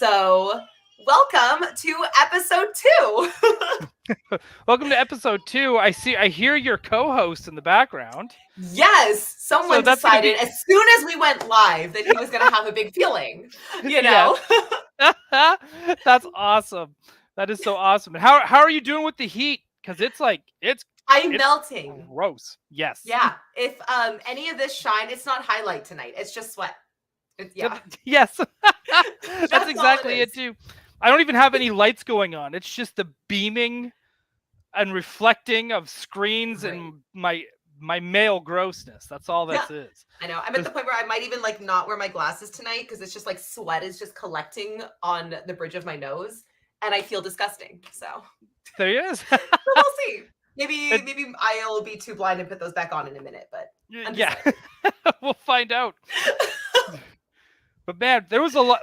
So, welcome to episode 2. Welcome to episode 2. I hear your co-host in the background. Yes, someone that's decided as soon as we went live that he was going to have a big feeling, you know? That's awesome. That is so awesome. And how are you doing with the heat? Because I'm melting. Gross. Yes. Yeah. If any of this shine, it's not highlight tonight. It's just sweat. Yes. That's exactly it too. I don't even have any lights going on. It's just the beaming and reflecting of screens and my male grossness. That's all this is. I know. I'm at the point where I might even not wear my glasses tonight because it's just sweat is just collecting on the bridge of my nose and I feel disgusting. So there he is. So we'll see. Maybe I'll be too blind and put those back on in a minute, but yeah. We'll find out. But man, there was a lot.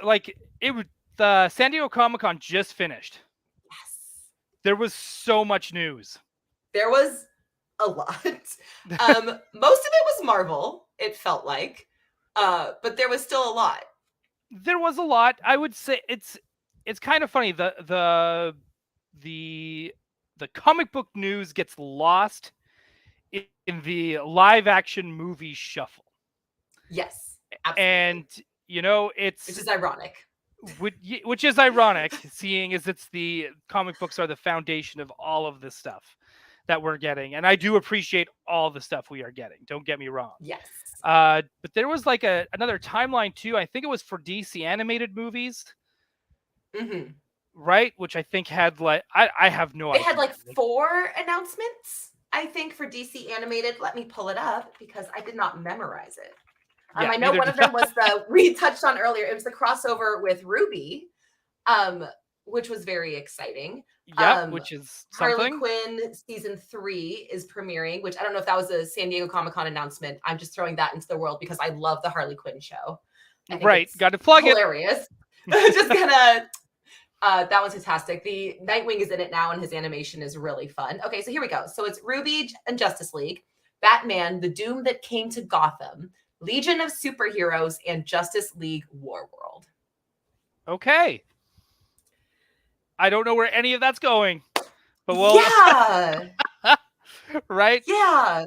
The San Diego Comic-Con just finished. Yes. There was so much news. There was a lot. Most of it was Marvel, it felt like. But there was still a lot. There was a lot. I would say it's kind of funny. The comic book news gets lost in the live action movie shuffle. Yes. Absolutely. And which is ironic. Which is ironic, seeing as it's the comic books are the foundation of all of this stuff that we're getting, and I do appreciate all the stuff we are getting. Don't get me wrong. Yes. But there was another timeline too. I think it was for DC animated movies, right? Which I think had I have no idea. They had 4 announcements, I think, for DC animated. Let me pull it up because I did not memorize it. I know one of them was we touched on earlier. It was the crossover with Ruby, which was very exciting. Yeah, which is something. Harley Quinn season 3 is premiering, which I don't know if that was a San Diego Comic-Con announcement. I'm just throwing that into the world because I love the Harley Quinn show. Right, got to plug hilarious. It. Just gonna. That was fantastic. The Nightwing is in it now, and his animation is really fun. Okay, so here we go. So it's Ruby and Justice League, Batman, The Doom That Came to Gotham, Legion of Superheroes, and Justice League Warworld. Okay. I don't know where any of that's going, but well, yeah, right? Yeah,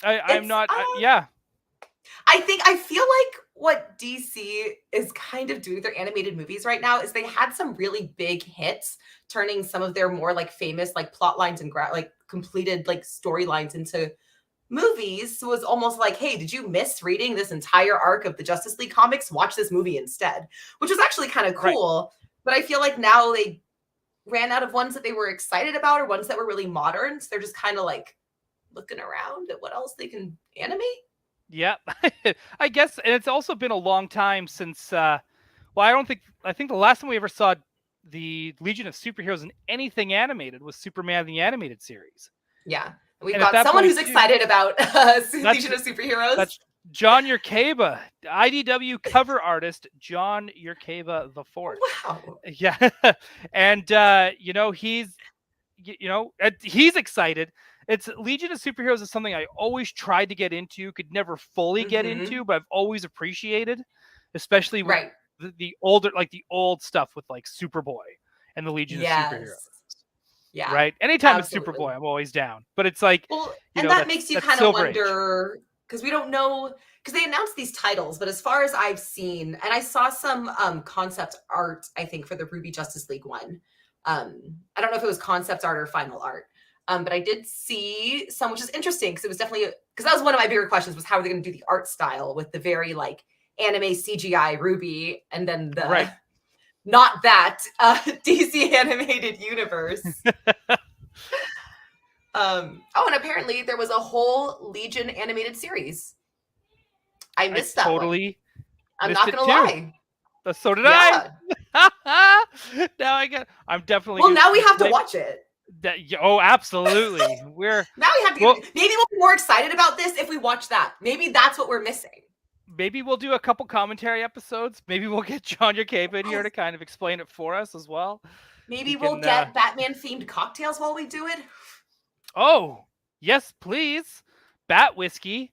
I'm not. I feel like what DC is kind of doing with their animated movies right now is they had some really big hits, turning some of their more famous plot lines and completed storylines into movies. So it was almost hey, did you miss reading this entire arc of the Justice League comics? Watch this movie instead, which was actually kind of cool. Right. But I feel like now they ran out of ones that they were excited about or ones that were really modern. So they're just kind of looking around at what else they can animate. Yeah, I guess. And it's also been a long time since, I think the last time we ever saw the Legion of Superheroes in anything animated was Superman the Animated Series. Yeah. We've got someone who's excited about Legion of Superheroes. That's John Yerkeba, IDW cover artist, John Yerkeba IV. Wow. Yeah. And, he's excited. It's Legion of Superheroes is something I always tried to get into, could never fully get into, but I've always appreciated, especially with the older, the old stuff with Superboy and the Legion of Superheroes. Yeah. Right. Anytime it's Superboy, I'm always down. But it's and that makes you kind of wonder, because we don't know, because they announced these titles, but as far as I've seen, and I saw some concept art, I think, for the Ruby Justice League one. I don't know if it was concept art or final art. But I did see some, which is interesting because it was definitely, because that was one of my bigger questions was how are they going to do the art style with the very anime CGI Ruby and then the not that DC animated universe. And apparently there was a whole Legion animated series. I missed that one. I'm not going to lie. So did I. Now I'm definitely. Well, now we have to watch it. Absolutely. Now we have to. Maybe we'll be more excited about this if we watch that. Maybe that's what we're missing. Maybe we'll do a couple commentary episodes. Maybe we'll get John Yerkeba in here to kind of explain it for us as well. Maybe we'll get Batman themed cocktails while we do it. Oh, yes, please. Bat whiskey.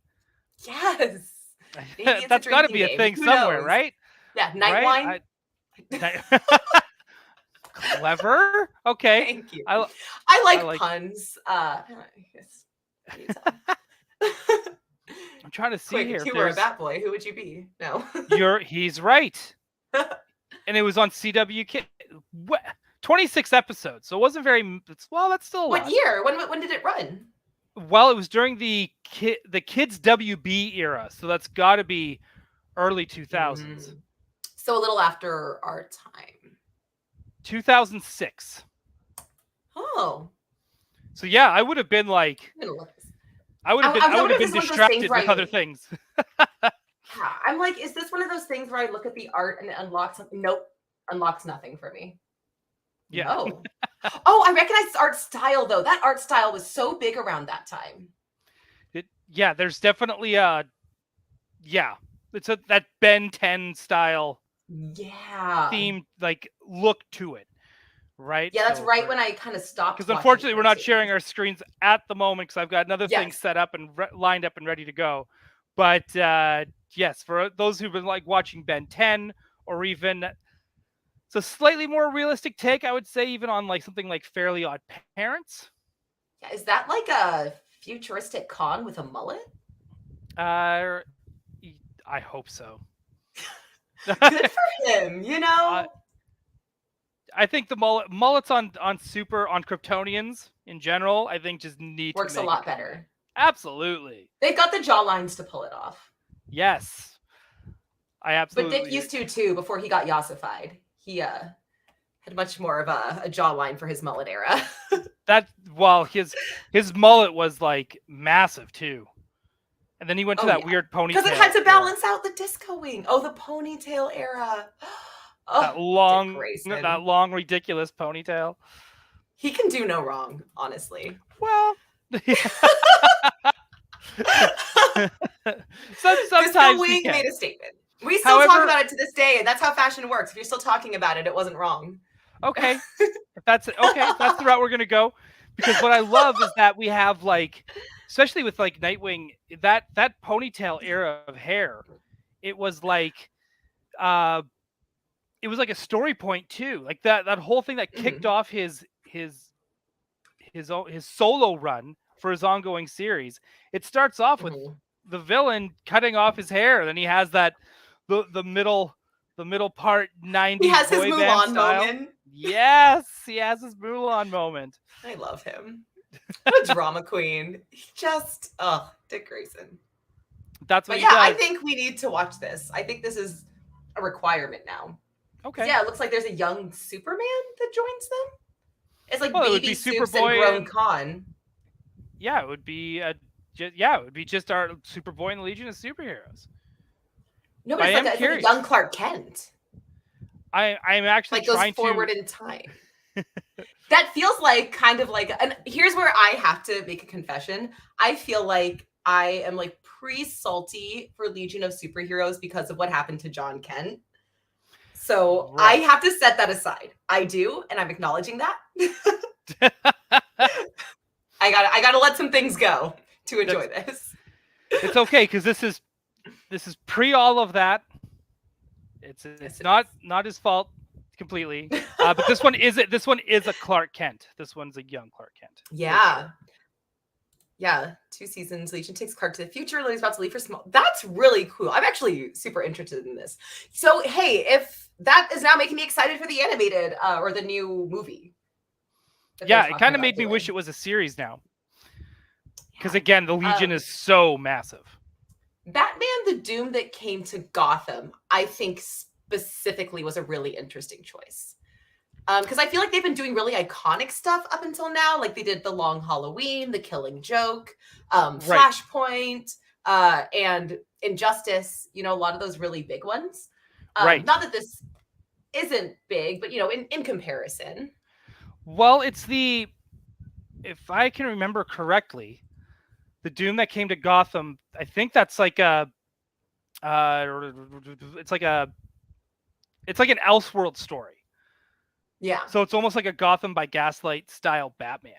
Yes. That's got to be a thing somewhere, right? Yeah, night wine. Clever. Okay. Thank you. I like puns. I'm trying to see Quick, here. if you were a bat boy, who would you be? No. He's right. And it was on CW Kid. 26 episodes, so it wasn't very. That's still a lot. What year? When did it run? Well, it was during the kids WB era, so that's got to be early 2000s. So a little after our time. 2006. Oh. So yeah, I would have been like. I would have been distracted with other things. Yeah, I'm like, is this one of those things where I look at the art and it unlocks something? Nope, unlocks nothing for me. Yeah. No. Oh, I recognize art style though. That art style was so big around that time. There's definitely it's that Ben 10 style. Yeah. Theme like look to it. Right? Yeah, that's right when I kind of stopped. Because unfortunately, we're not sharing our screens at the moment because I've got another thing set up and lined up and ready to go. But yes, for those who've been like watching Ben 10 or even it's a slightly more realistic take, I would say, even on like something like Fairly Odd Parents. Yeah, is that like a futuristic Khan with a mullet? I hope so. Good for him, you know. I think the mullets on Kryptonians in general, I think just works a lot better. Absolutely. They've got the jawlines to pull it off. Yes. I absolutely. But Dick used to too before he got yassified. He had much more of a jawline for his mullet era. His mullet was like massive too. And then he went to that weird ponytail. Because it had to balance out the discoing. Oh, the ponytail era. Oh, that long, ridiculous ponytail. He can do no wrong, honestly. Well, sometimes Wing made a statement. We still talk about it to this day, and that's how fashion works. If you're still talking about it, it wasn't wrong. Okay, that's the route we're gonna go. Because what I love is that we have like, especially with like Nightwing, that ponytail era of hair. It was like, it was like a story point too. Like that whole thing that kicked off his solo run for his ongoing series. It starts off with the villain cutting off his hair, then he has that the middle part 90s he has his boy Mulan band style. moment. Yes, he has his Mulan moment. I love him. What a drama queen. Just Dick Grayson. That's what he does. I think we need to watch this. I think this is a requirement now. Okay. Yeah, it looks like there's a young Superman that joins them. It's like baby Superboy and grown Khan. Yeah, it would be just our Superboy and the Legion of Superheroes. No, but it's like a young Clark Kent. I'm actually like goes forward in time. That feels like kind of like, and here's where I have to make a confession. I feel like I am like pre-salty for Legion of Superheroes because of what happened to John Kent. So I have to set that aside. I do, and I'm acknowledging that. I gotta let some things go to enjoy this. It's okay because this is pre all of that. It's not his fault completely. But this one is a Clark Kent. This one's a young Clark Kent. Yeah. Yeah, 2 seasons. Legion takes Clark to the future. Lily's about to leave for small. That's really cool. I'm actually super interested in this. So, hey, if that is now making me excited for the animated or the new movie. Yeah, it kind of made me wish it was a series now. Because again, the Legion is so massive. Batman the Doom that came to Gotham, I think specifically was a really interesting choice. Because I feel like they've been doing really iconic stuff up until now. Like they did The Long Halloween, The Killing Joke, Flashpoint, and Injustice. You know, a lot of those really big ones. Not that this isn't big, but, you know, in comparison. Well, it's if I can remember correctly, the Doom that came to Gotham, I think that's like it's like an Elseworld story. Yeah. So it's almost like a Gotham by Gaslight style Batman.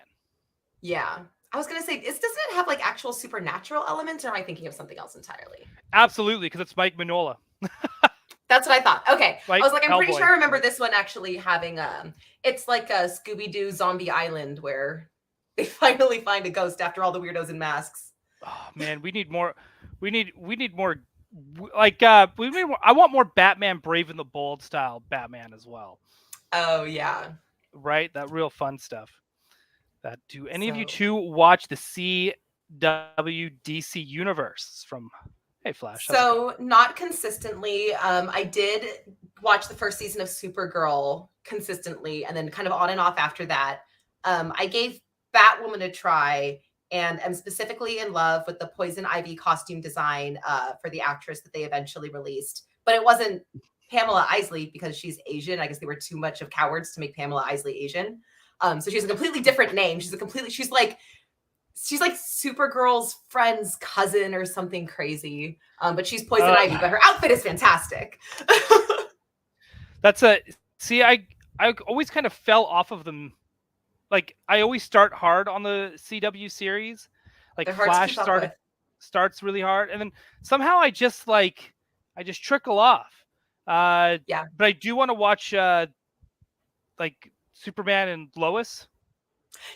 Yeah. I was going to say, doesn't it have like actual supernatural elements, or am I thinking of something else entirely? Absolutely, because it's Mike Mignola. That's what I thought. Okay. Like I was like, I'm pretty Hellboy. sure I remember this one actually having it's like a Scooby-Doo zombie island where they finally find a ghost after all the weirdos in masks. Oh man, we need more. We need more. Like we need more, I want more Batman Brave and the Bold style Batman as well. Oh yeah. Right? That real fun stuff. That do any of you two watch the CW DC universe from Hey Flash? So not consistently. I did watch the first season of Supergirl consistently, and then kind of on and off after that. I gave Batwoman a try, and am specifically in love with the Poison Ivy costume design for the actress that they eventually released. But it wasn't Pamela Isley because she's Asian. I guess they were too much of cowards to make Pamela Isley Asian. So she's a completely different name. She's like Supergirl's friend's cousin or something crazy. But she's Poison Ivy, but her outfit is fantastic. I always kind of fell off of them. Like I always start hard on the CW series. Like Flash starts really hard, and then somehow I just trickle off. Yeah. But I do want to watch like Superman and Lois.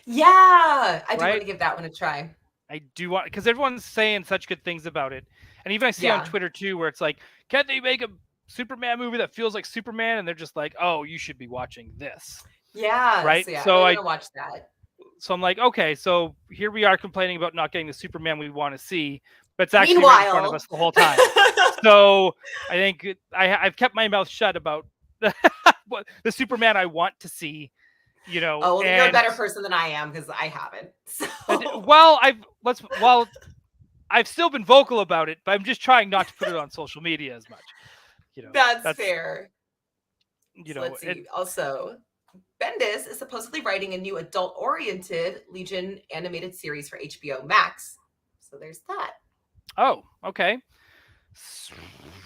Yeah, I do want to give that one a try. I do want, because everyone's saying such good things about it, and even I see on Twitter too, where it's like, can't they make a Superman movie that feels like Superman? And they're just like, oh, you should be watching this. Yeah, right. So I watch that. So I'm like, okay, so here we are complaining about not getting the Superman we want to see, but it's actually right in front of us the whole time. So I think I've kept my mouth shut about the Superman I want to see. You know, well, you're a better person than I am because I haven't. So. I've still been vocal about it, but I'm just trying not to put it on social media as much. You know, that's fair. You know, let's see. Also, Bendis is supposedly writing a new adult-oriented Legion animated series for HBO Max. So there's that. Oh, okay.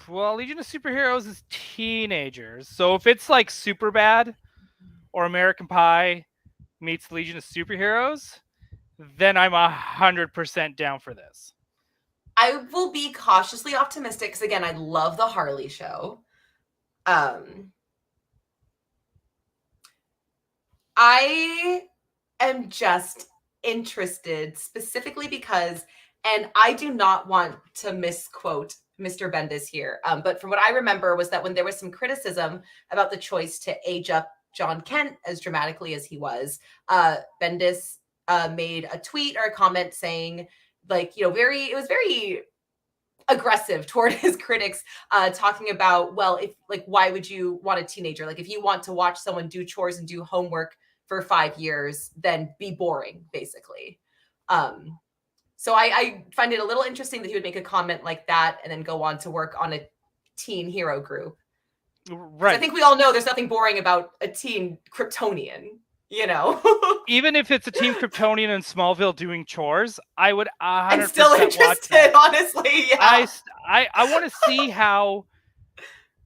Well, Legion of Superheroes is teenagers, so if it's like Superbad or American Pie meets Legion of Superheroes, then I'm 100% down for this. I will be cautiously optimistic because, again, I love the Harley show. I am just interested specifically because, and I do not want to misquote Mr. Bendis here, but from what I remember was that when there was some criticism about the choice to age up John Kent as dramatically as he was, Bendis made a tweet or a comment saying, like, you know, it was very aggressive toward his critics, talking about, well, if like, why would you want a teenager? Like, if you want to watch someone do chores and do homework for 5 years, then be boring, basically. So I find it a little interesting that he would make a comment like that and then go on to work on a teen hero group. Right. I think we all know there's nothing boring about a teen Kryptonian, you know. Even if it's a teen Kryptonian in Smallville doing chores, I would 100% I'm still interested, honestly. Yeah. I want to see how.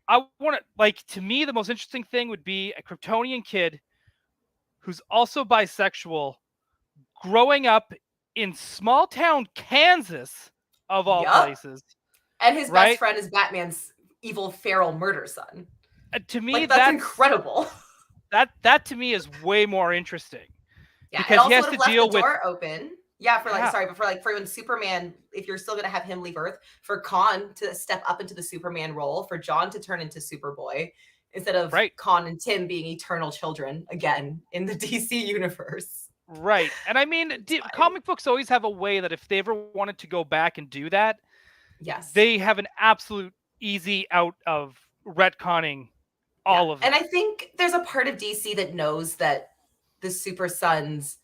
I want to, like, to me, the most interesting thing would be a Kryptonian kid who's also bisexual, growing up in small town Kansas, of all places. And his best friend is Batman's evil feral murder son. To me, like, that's incredible. That to me is way more interesting. Yeah, because he has to deal with door open. Yeah, for when Superman, if you're still gonna have him leave Earth, for Khan to step up into the Superman role, for John to turn into Superboy, instead of Khan and Tim being eternal children again in the DC universe. Right. And I mean, comic books always have a way that if they ever wanted to go back and do that, they have an absolute easy out of retconning all of them. And I think there's a part of DC that knows that the Super Sons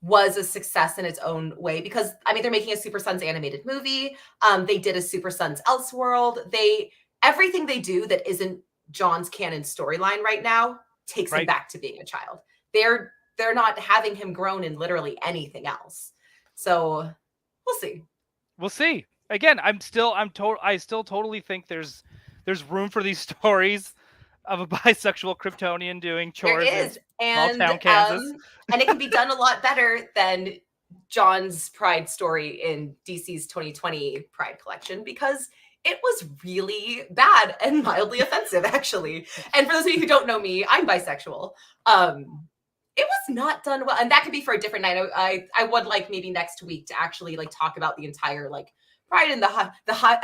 was a success in its own way, because I mean, they're making a Super Sons animated movie. They did a Super Sons Elseworld. Everything they do that isn't John's canon storyline right now takes him back to being a child. They're not having him grown in literally anything else. So we'll see. We'll see. Again, I still totally think there's room for these stories of a bisexual Kryptonian doing chores in small town Kansas. And it can be done a lot better than John's Pride story in DC's 2020 Pride collection, because it was really bad and mildly offensive, actually. And for those of you who don't know me, I'm bisexual. It was not done well, and that could be for a different night. I would like maybe next week to actually like talk about the entire like pride and the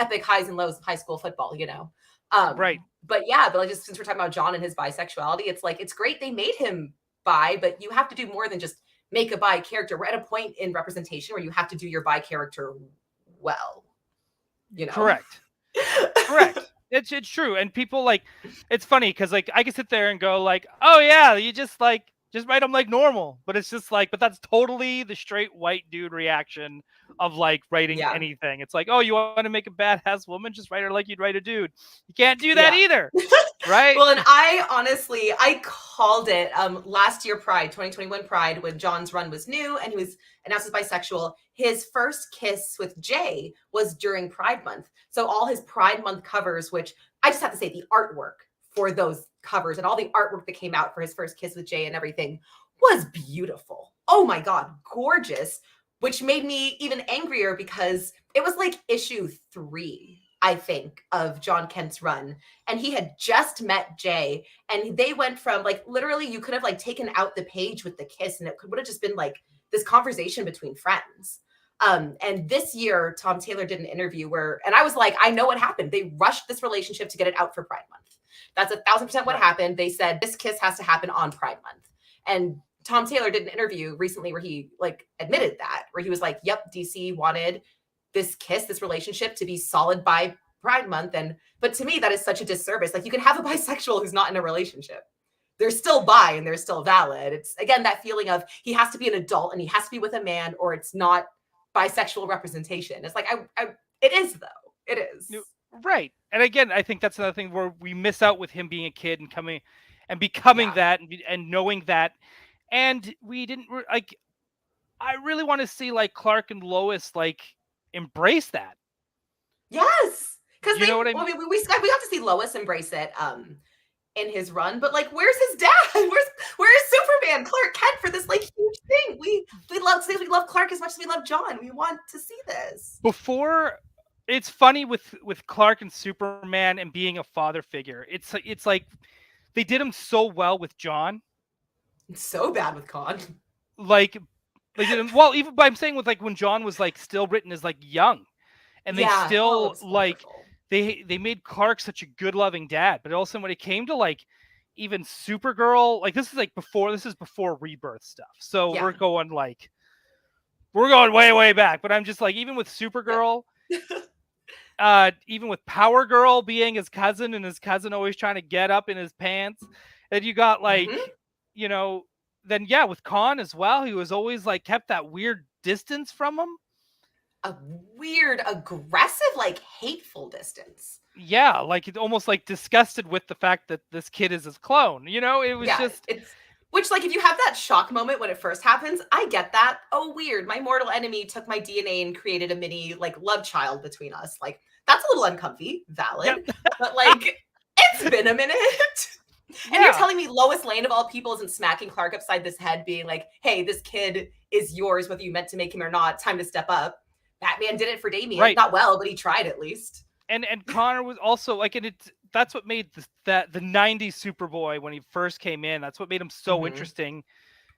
epic highs and lows of high school football, you know. Right. But yeah, but like just since we're talking about John and his bisexuality, it's like it's great they made him bi, but you have to do more than just make a bi character. We're at a point in representation where you have to do your bi character well, you know. Correct. It's true. And people like, it's funny because like I can sit there and go like, oh yeah, you just write them like normal, but it's just like, but that's totally the straight white dude reaction of like writing anything. It's like, oh, you want to make a badass woman, just write her like you'd write a dude. You can't do that either. Right. Well, and I called it last year Pride, 2021 Pride, when John's run was new and he was announced as bisexual. His first kiss with Jay was during Pride Month. So all his Pride Month covers, which I just have to say the artwork for those covers and all the artwork that came out for his first kiss with Jay and everything was beautiful. Oh my God, gorgeous, which made me even angrier because it was like issue 3, I think, of John Kent's run. And he had just met Jay and they went from like, literally you could have like taken out the page with the kiss and it would have just been like this conversation between friends. And this year, Tom Taylor did an interview and I was like, I know what happened. They rushed this relationship to get it out for Pride Month. That's 1,000% what happened. They said this kiss has to happen on Pride Month. And Tom Taylor did an interview recently where he like admitted that, where he was like, yep, DC wanted this kiss, this relationship to be solid by Pride Month. But to me, that is such a disservice. Like you can have a bisexual who's not in a relationship. They're still bi and they're still valid. It's again, that feeling of he has to be an adult and he has to be with a man or it's not bisexual representation. It's like, it is though. It is. Right. And again, I think that's another thing where we miss out with him being a kid and coming and becoming that and knowing that. And we didn't like, I really want to see like Clark and Lois, like embrace that. Yes. Cause you know what I mean? We got to see Lois embrace it, in his run, but like, where's his dad? Where's Superman, Clark Kent for this like huge thing? We love Clark as much as we love John. We want to see this. Before, it's funny with Clark and Superman and being a father figure. It's like they did him so well with John. It's so bad with Con. Like they did him well, even but I'm saying with like when John was like still written as like young, and they still like. They made Clark such a good loving dad, but also when it came to like even Supergirl, like this is before Rebirth stuff. So we're going way, way back. But I'm just like, even with Supergirl, even with Power Girl being his cousin and his cousin always trying to get up in his pants, and you got like, you know, then with Con as well, he was always like kept that weird distance from him. A weird, aggressive, like hateful distance. Yeah, like almost like disgusted with the fact that this kid is his clone. You know, it was which like if you have that shock moment when it first happens, I get that. Oh, weird. My mortal enemy took my DNA and created a mini like love child between us. Like that's a little uncomfy, valid. But like it's been a minute. And you're telling me Lois Lane of all people isn't smacking Clark upside this head, being like, hey, this kid is yours, whether you meant to make him or not. Time to step up. Batman did it for Damian. Right. Not well, but he tried at least. And Connor was also like, and that's what made the 90s Superboy when he first came in. That's what made him so interesting,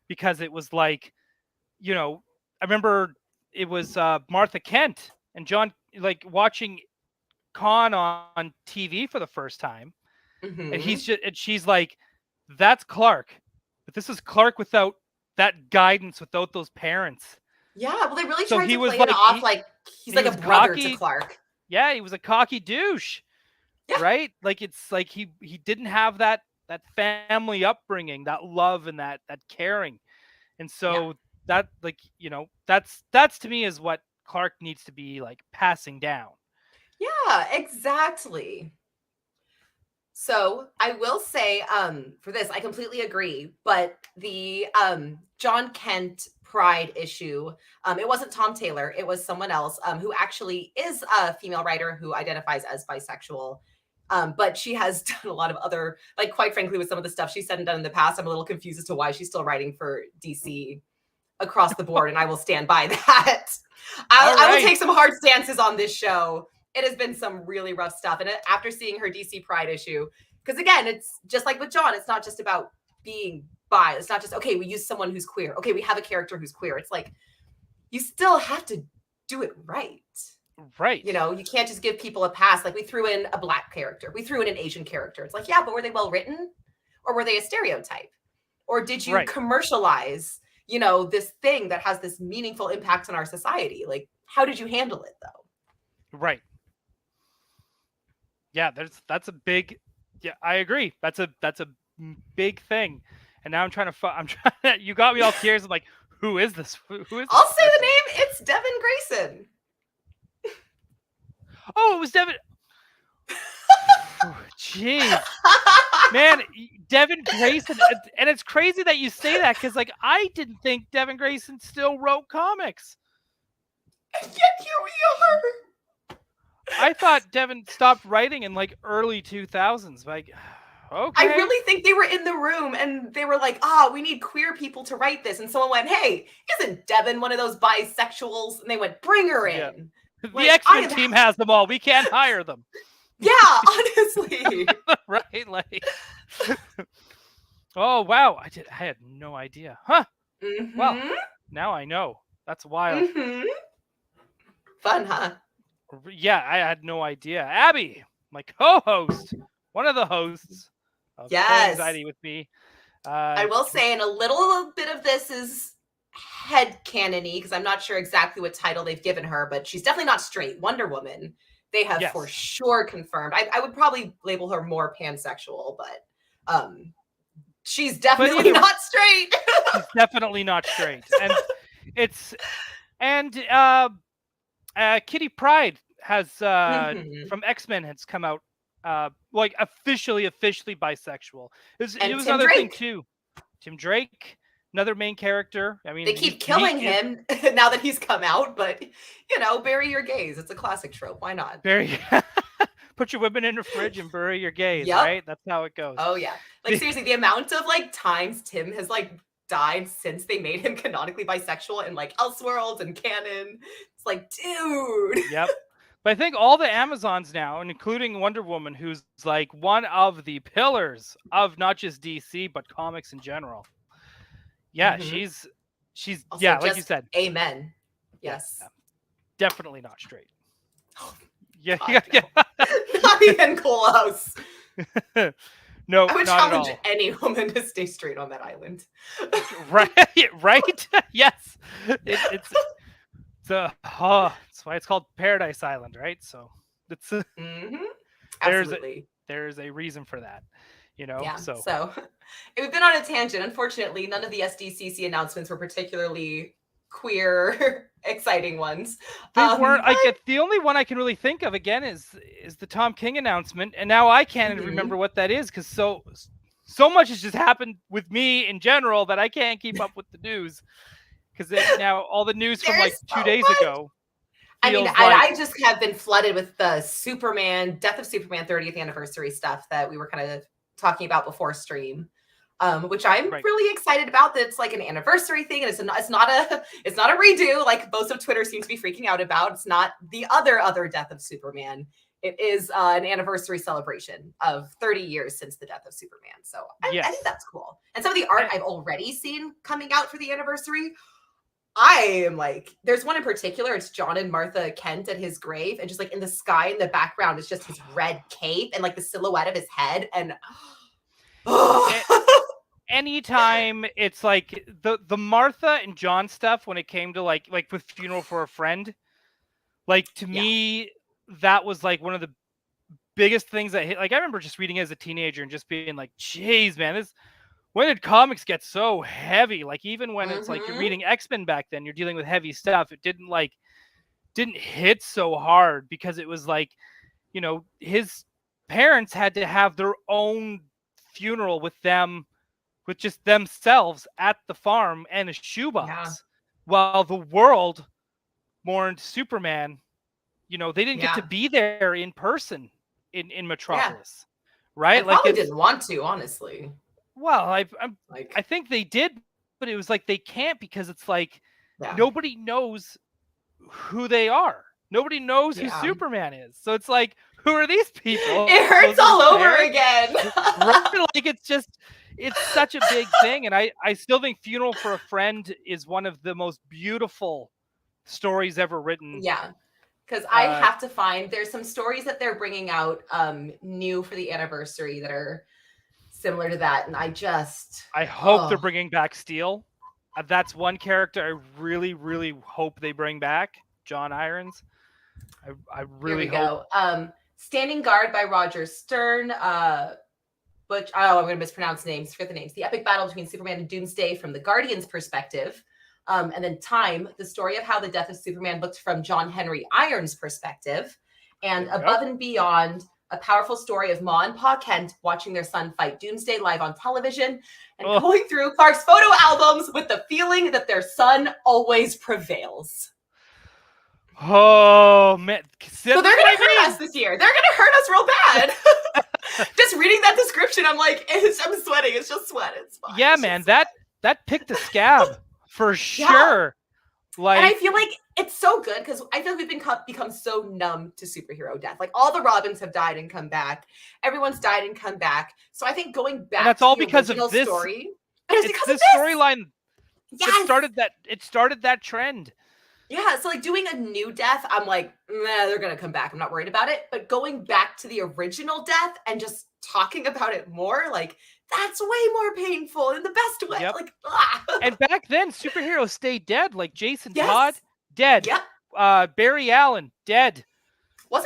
because it was like, you know, I remember it was Martha Kent and John like watching Con on TV for the first time, and she's like, that's Clark, but this is Clark without that guidance, without those parents. Yeah, well, they really tried to play it off like he's like a brother to Clark. Yeah, he was a cocky douche, right? Like it's like he didn't have that family upbringing, that love and that caring, and so that like you know that's to me is what Clark needs to be like passing down. Yeah, exactly. So I will say for this, I completely agree, but the John Kent Pride issue, it wasn't Tom Taylor, it was someone else who actually is a female writer who identifies as bisexual, but she has done a lot of other, like quite frankly with some of the stuff she's said and done in the past, I'm a little confused as to why she's still writing for DC across the board, and I will stand by that. I will take some hard stances on this show it has been some really rough stuff. And after seeing her DC Pride issue, because again, it's just like with John, it's not just about being bi. It's not just, okay, we use someone who's queer. Okay, we have a character who's queer. It's like, you still have to do it right. Right. You know, you can't just give people a pass. Like we threw in a Black character. We threw in an Asian character. It's like, yeah, but were they well written? Or were they a stereotype? Or did you commercialize, you know, this thing that has this meaningful impact on our society? Like, how did you handle it though? Right. Yeah, that's a big, yeah, I agree. That's a big thing. And now I'm trying to, you got me all curious. I'm like, who is this? Who is this I'll say the name. It's Devin Grayson. Oh, it was Devin. Jeez. Man, Devin Grayson. And it's crazy that you say that because, like, I didn't think Devin Grayson still wrote comics. And yet here we are. I thought Devin stopped writing in, like, early 2000s. Like, okay. I really think they were in the room and they were like, we need queer people to write this. And someone went, hey, isn't Devin one of those bisexuals? And they went, bring her in. Yeah. The X-Men team has them all. We can't hire them. Yeah, honestly. Right? Like, oh, wow. I had no idea. Huh? Mm-hmm. Well, now I know. That's wild. Mm-hmm. Fun, huh? Yeah, I had no idea. Abby, my co-host, one of the hosts of Anxiety with me. I will say, and a little bit of this is headcanon-y, because I'm not sure exactly what title they've given her, but she's definitely not straight. Wonder Woman, they have for sure confirmed. I would probably label her more pansexual, but she's definitely not straight. She's definitely not straight. And Kitty Pryde has from X-Men has come out like officially bisexual. It was another thing too. Tim Drake, another main character. I mean, they keep killing him now that he's come out, but you know, bury your gays. It's a classic trope. Why not? Put your women in the fridge and bury your gays. Yep. Right? That's how it goes. Oh yeah. Like seriously, the amount of like times Tim has like died since they made him canonically bisexual in like Elseworlds and canon. It's like, dude. Yep. But I think all the Amazons now, and including Wonder Woman, who's like one of the pillars of not just DC but comics in general. Yeah, she's also, yeah, like you said. Amen. Yes. Yeah, definitely not straight. Yeah, God, no. Not even close. No, I would not challenge at all. any woman to stay straight on that island. Right? Yes. It's that's why it's called Paradise Island, right? So it's Absolutely. There's a reason for that, you know. Yeah. So we've been on a tangent. Unfortunately, none of the SDCC announcements were particularly queer, exciting ones. They weren't. The only one I can really think of again is the Tom King announcement, and now I can't even remember what that is because so much has just happened with me in general that I can't keep up with the news. Because now all the news from like 2 days ago. I mean, I just have been flooded with the Death of Superman 30th anniversary stuff that we were kind of talking about before stream, which I'm really excited about. That it's like an anniversary thing, and it's not a redo like most of Twitter seems to be freaking out about. It's not the other Death of Superman. It is an anniversary celebration of 30 years since the death of Superman. So I think that's cool. And some of the art I've already seen coming out for the anniversary. I am like, there's one in particular. It's John and Martha Kent at his grave, and just like in the sky in the background is just his red cape and like the silhouette of his head. And anytime it's like the Martha and John stuff when it came to like with Funeral for a Friend, like to me that was like one of the biggest things that hit. Like I remember just reading it as a teenager and just being like, "Jeez, man, when did comics get so heavy?" Like even when it's like you're reading X-Men back then, you're dealing with heavy stuff. It didn't hit so hard because it was like, you know, his parents had to have their own funeral with just themselves at the farm and a shoebox, while the world mourned Superman. You know, they didn't get to be there in person in Metropolis, right? I probably didn't want to, honestly. Well, I think they did, but it was like they can't because it's like nobody knows who they are. Nobody knows who Yeah. Superman is. So it's like, who are these people? It hurts all over again. Right? Like, it's such a big thing. And I still think Funeral for a Friend is one of the most beautiful stories ever written. Yeah. Because I have to find, there's some stories that they're bringing out new for the anniversary that are similar to that. And I hope they're bringing back Steel. That's one character I really, really hope they bring back. John Irons. I really hope. Standing Guard by Roger Stern. I'm going to mispronounce names. Forget the names. The epic battle between Superman and Doomsday from the Guardian's perspective. And then Time, the story of how the death of Superman looked from John Henry Irons' perspective. And Above and Beyond, a powerful story of Ma and Pa Kent watching their son fight Doomsday live on television and going through Clark's photo albums with the feeling that their son always prevails. Oh, man. So they're going to hurt us this year. They're going to hurt us real bad. Just reading that description, I'm like, I'm sweating. It's just sweat. It's fine. Yeah, man. That picked a scab for sure. Like, and I feel like it's so good because I feel like we've become so numb to superhero death. Like, all the Robins have died and come back. Everyone's died and come back. So I think going back, and that's all because of this story. It's this storyline. Yes. It started that trend. Yeah, so like doing a new death, I'm like, they're gonna come back. I'm not worried about it. But going back to the original death and just talking about it more, like, that's way more painful in the best way. Yep. Like, and back then, superheroes stayed dead. Like Jason Todd, dead. Yep. Barry Allen, dead. Was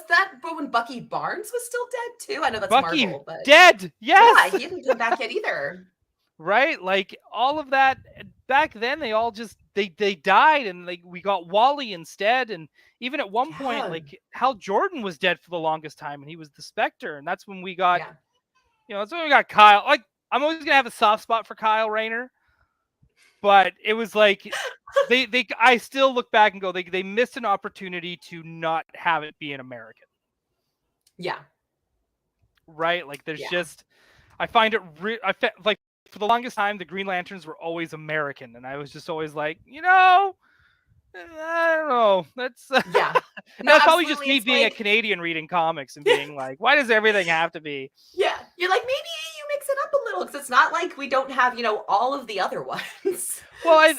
that when Bucky Barnes was still dead too? I know that's Bucky Marvel, but dead. Yes. Yeah, he didn't come back yet either. Right? Like, all of that back then, they all just they died, and like we got Wally instead. And even at one point, like, Hal Jordan was dead for the longest time, and he was the Spectre. And that's when we got, that's when we got Kyle. Like, I'm always gonna have a soft spot for Kyle Rayner, but it was like I still look back and go, they missed an opportunity to not have it be an American. Yeah. Right? Like, there's just, I find it like, for the longest time, the Green Lanterns were always American, and I was just always like, I don't know. That's that's probably just me being a Canadian reading comics and being like, why does everything have to be? Yeah, you're like, maybe you mix it up a little because it's not like we don't have all of the other ones. Well, I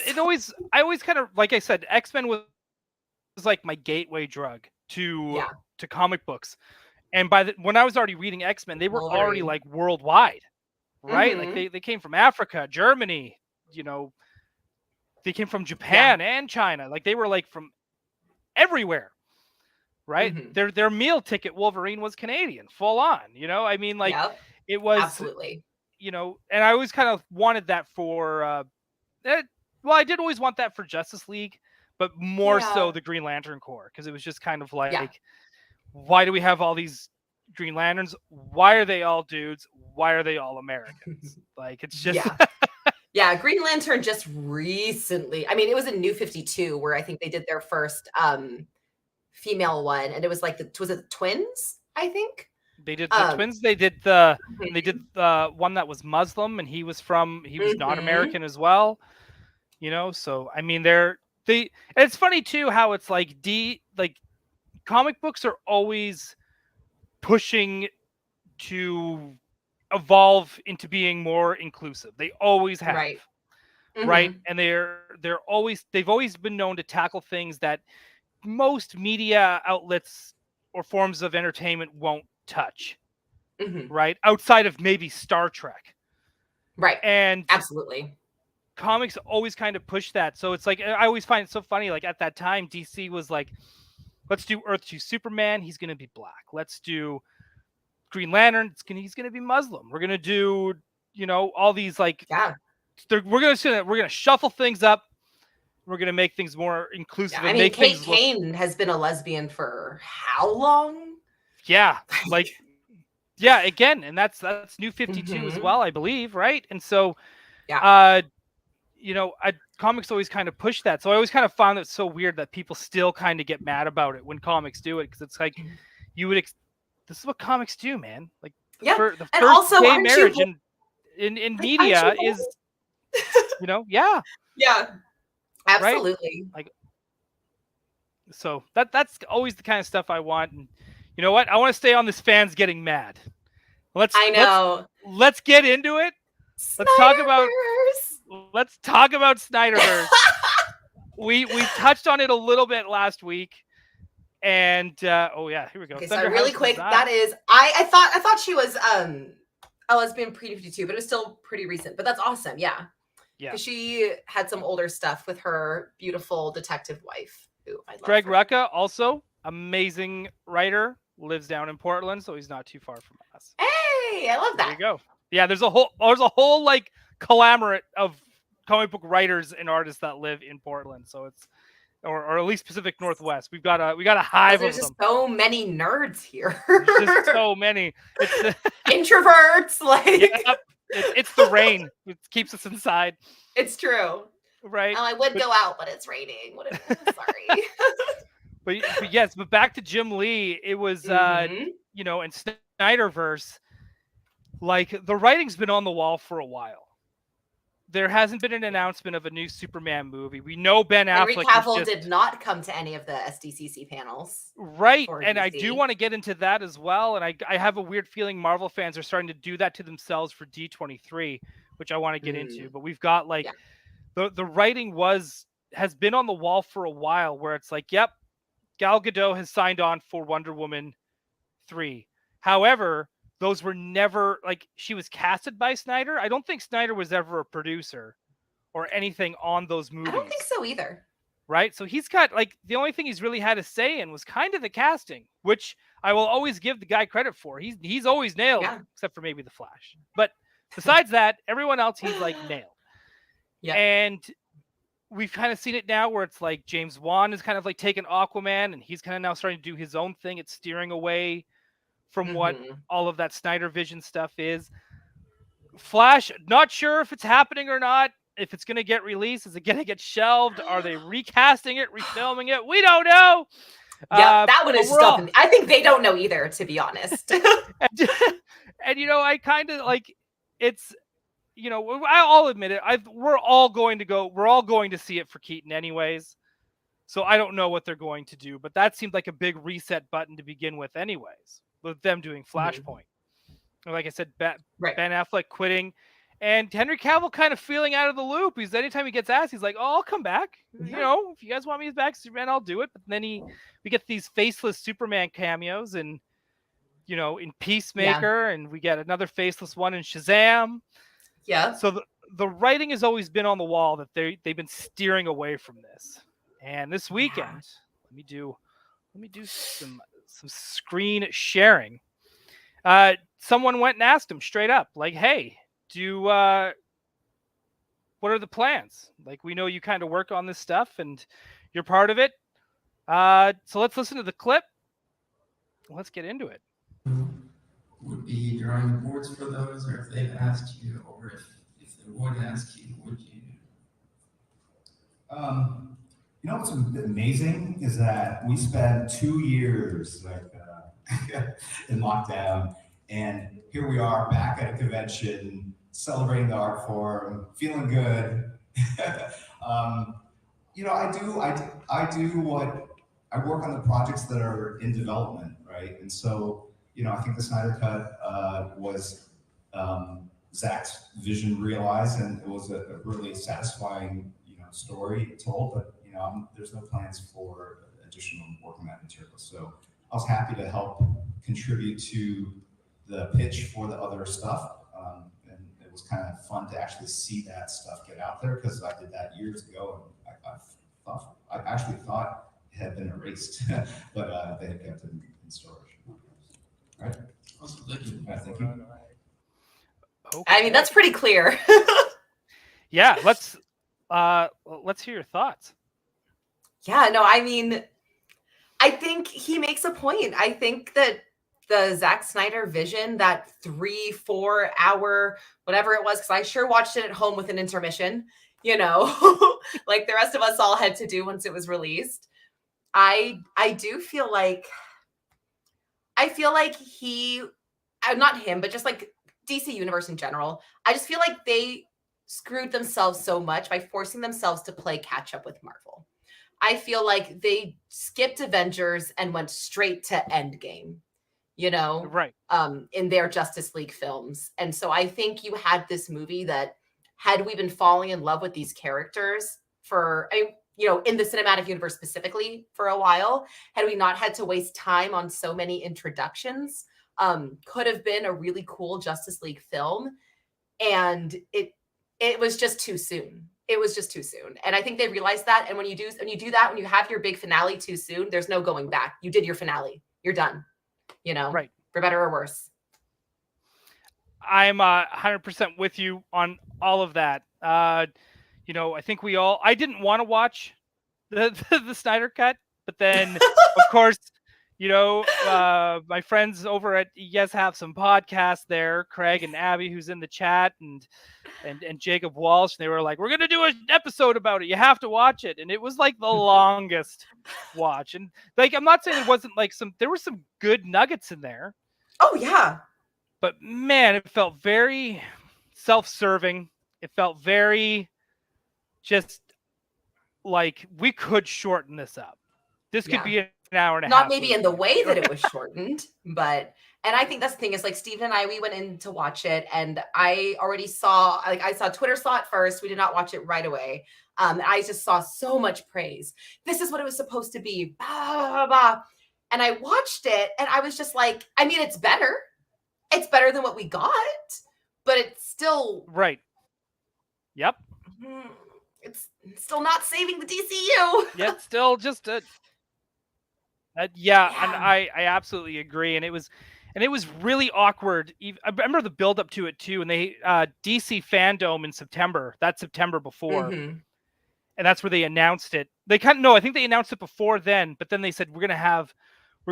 always kind of, like I said, X-Men was like my gateway drug to comic books, and when I was already reading X-Men, they were already like worldwide. Right? Mm-hmm. Like they came from Africa, Germany, they came from Japan and China. Like, they were like from everywhere. Right? Mm-hmm. Their meal ticket Wolverine was Canadian, full on. I mean, like, it was absolutely. And I always kind of wanted that for I did always want that for Justice League, but more so the Green Lantern Corps, because it was just kind of like, why do we have all these Green Lanterns? Why are they all dudes? Why are they all Americans? Like, it's just Green Lantern just recently, I mean, it was in New 52 where I think they did their first female one, and it was like was it the twins? I think they did the twins. They did the one that was Muslim, and he was not American as well. So I mean, it's funny too how it's like comic books are always pushing to evolve into being more inclusive. They always have, right? And they've always been known to tackle things that most media outlets or forms of entertainment won't touch, right? Outside of maybe Star Trek, right? And absolutely, comics always kind of push that. So it's like, I always find it so funny. Like, at that time, DC was like, let's do Earth 2 Superman. He's going to be black. Let's do Green Lantern. He's going to be Muslim. We're going to do, all these like, we're going to shuffle things up. We're going to make things more inclusive. I mean, Kate Kane has been a lesbian for how long? Yeah. Like, again. And that's New 52 as well, I believe. Right. And so, comics always kind of push that. So I always kind of found it so weird that people still kind of get mad about it when comics do it. Cause it's like, this is what comics do, man. Like, the first gay marriage in media is, yeah, absolutely. Right? Like, So that's always the kind of stuff I want. And you know what? I want to stay on this fans getting mad. I know. Let's get into it. Snyderverse. Let's talk about Snyderverse. we touched on it a little bit last week. And oh yeah, here we go. Okay, so really quick, that is I thought she was a lesbian pre-52, but it was still pretty recent. But that's awesome, yeah. Yeah. Because she had some older stuff with her beautiful detective wife, who I love. Greg Rucka, also amazing writer, lives down in Portland, so he's not too far from us. Hey, I love that. There you go. Yeah, there's a whole like conglomerate of comic book writers and artists that live in Portland. So it's or at least Pacific Northwest. We got a hive of them. There's just so many nerds here. There's just so many. It's introverts, like yep. It's the rain. It keeps us inside. It's true. Right. I would go out, but it's raining. Sorry. but yes, but back to Jim Lee. It was you know, in Snyderverse, like the writing's been on the wall for a while. There hasn't been an announcement of a new Superman movie. We know Ben Affleck. Henry Cavill did not come to any of the SDCC panels. Right. And DC. I do want to get into that as well. And I have a weird feeling Marvel fans are starting to do that to themselves for D23, which I want to get into. But we've got like the writing has been on the wall for a while where it's like, yep, Gal Gadot has signed on for Wonder Woman 3. However, those were never like she was casted by Snyder. I don't think Snyder was ever a producer or anything on those movies. I don't think so either. Right. So he's got like the only thing he's really had a say in was kind of the casting, which I will always give the guy credit for. He's always nailed, except for maybe the Flash. But besides that, everyone else he's like nailed. Yeah. And we've kind of seen it now where it's like James Wan is kind of like taking Aquaman and he's kind of now starting to do his own thing. It's steering away from what all of that Snyder Vision stuff is. Flash, not sure if it's happening or not. If it's going to get released, is it going to get shelved? Are they recasting it, refilming it? We don't know. Yeah, that one is stuff. I think they don't know either, to be honest. and you know, I kind of like it's, you know, I'll admit it. We're all going to see it for Keaton anyways. So I don't know what they're going to do, but that seemed like a big reset button to begin with anyways. With them doing Flashpoint. Like I said, Ben Affleck quitting and Henry Cavill kind of feeling out of the loop. Anytime he gets asked, he's like, oh, I'll come back. You know, if you guys want me back, Superman, I'll do it. But then we get these faceless Superman cameos and, you know, in Peacemaker and we get another faceless one in Shazam. Yeah. So the writing has always been on the wall that they've been steering away from this. And this weekend, let me do some screen sharing. Someone went and asked him straight up, like, hey, what are the plans? Like, we know you kind of work on this stuff and you're part of it. So let's listen to the clip. Let's get into it. Would be drawing boards for those, or if they've asked you, or if they would ask you, would you? You know what's amazing is that we spent 2 years in lockdown, and here we are back at a convention, celebrating the art form, feeling good. You know, I work on the projects that are in development, right? And so, you know, I think the Snyder Cut was Zack's vision realized, and it was a really satisfying, you know, story told. But you know, there's no plans for additional work on that material. So I was happy to help contribute to the pitch for the other stuff, and it was kind of fun to actually see that stuff get out there because I did that years ago, and I actually thought it had been erased, but they had kept it in storage. Right. Also, thank you. Thank you. Okay. I mean, that's pretty clear. Yeah, let's hear your thoughts. Yeah, no, I mean, I think he makes a point. I think that the Zack Snyder vision, that 3-4 hour, whatever it was, because I sure watched it at home with an intermission, you know, like the rest of us all had to do once it was released. I do feel like, not him, but just like DC Universe in general, I just feel like they screwed themselves so much by forcing themselves to play catch up with Marvel. I feel like they skipped Avengers and went straight to Endgame, you know, Right. in their Justice League films. And so I think you had this movie that, had we been falling in love with these characters for, you know, in the cinematic universe specifically for a while, had we not had to waste time on so many introductions, could have been a really cool Justice League film. And it was just too soon. It was just too soon. And I think they realized that. And when you do that, when you have your big finale too soon, there's no going back. You did your finale. You're done, you know, Right. For better or worse. I'm 100% with you on all of that. You know, I think I didn't want to watch the Snyder Cut, but then of course, you know, my friends over at Yes Have Some podcast there, Craig and Abby, who's in the chat, and Jacob Walsh, they were like, we're gonna do an episode about it. You have to watch it, and it was like the longest watch. And like, I'm not saying it wasn't like there were some good nuggets in there. Oh yeah. But man, it felt very self-serving. It felt very just like we could shorten this up. This could be an hour and a half. Not maybe in the way that it was shortened, but, and I think that's the thing is like Steven and I, we went in to watch it and I already saw, like I saw Twitter saw it first. We did not watch it right away. I just saw so much praise. This is what it was supposed to be. Blah, blah, blah. And I watched it and I was just like, I mean, it's better. It's better than what we got, but it's still right. Yep. It's still not saving the DCU. Yeah, it's still just yeah, and I absolutely agree. And it was really awkward. I remember the build up to it too. And they DC Fandom in September. That September before, and that's where they announced it. They I think they announced it before then. But then they said we're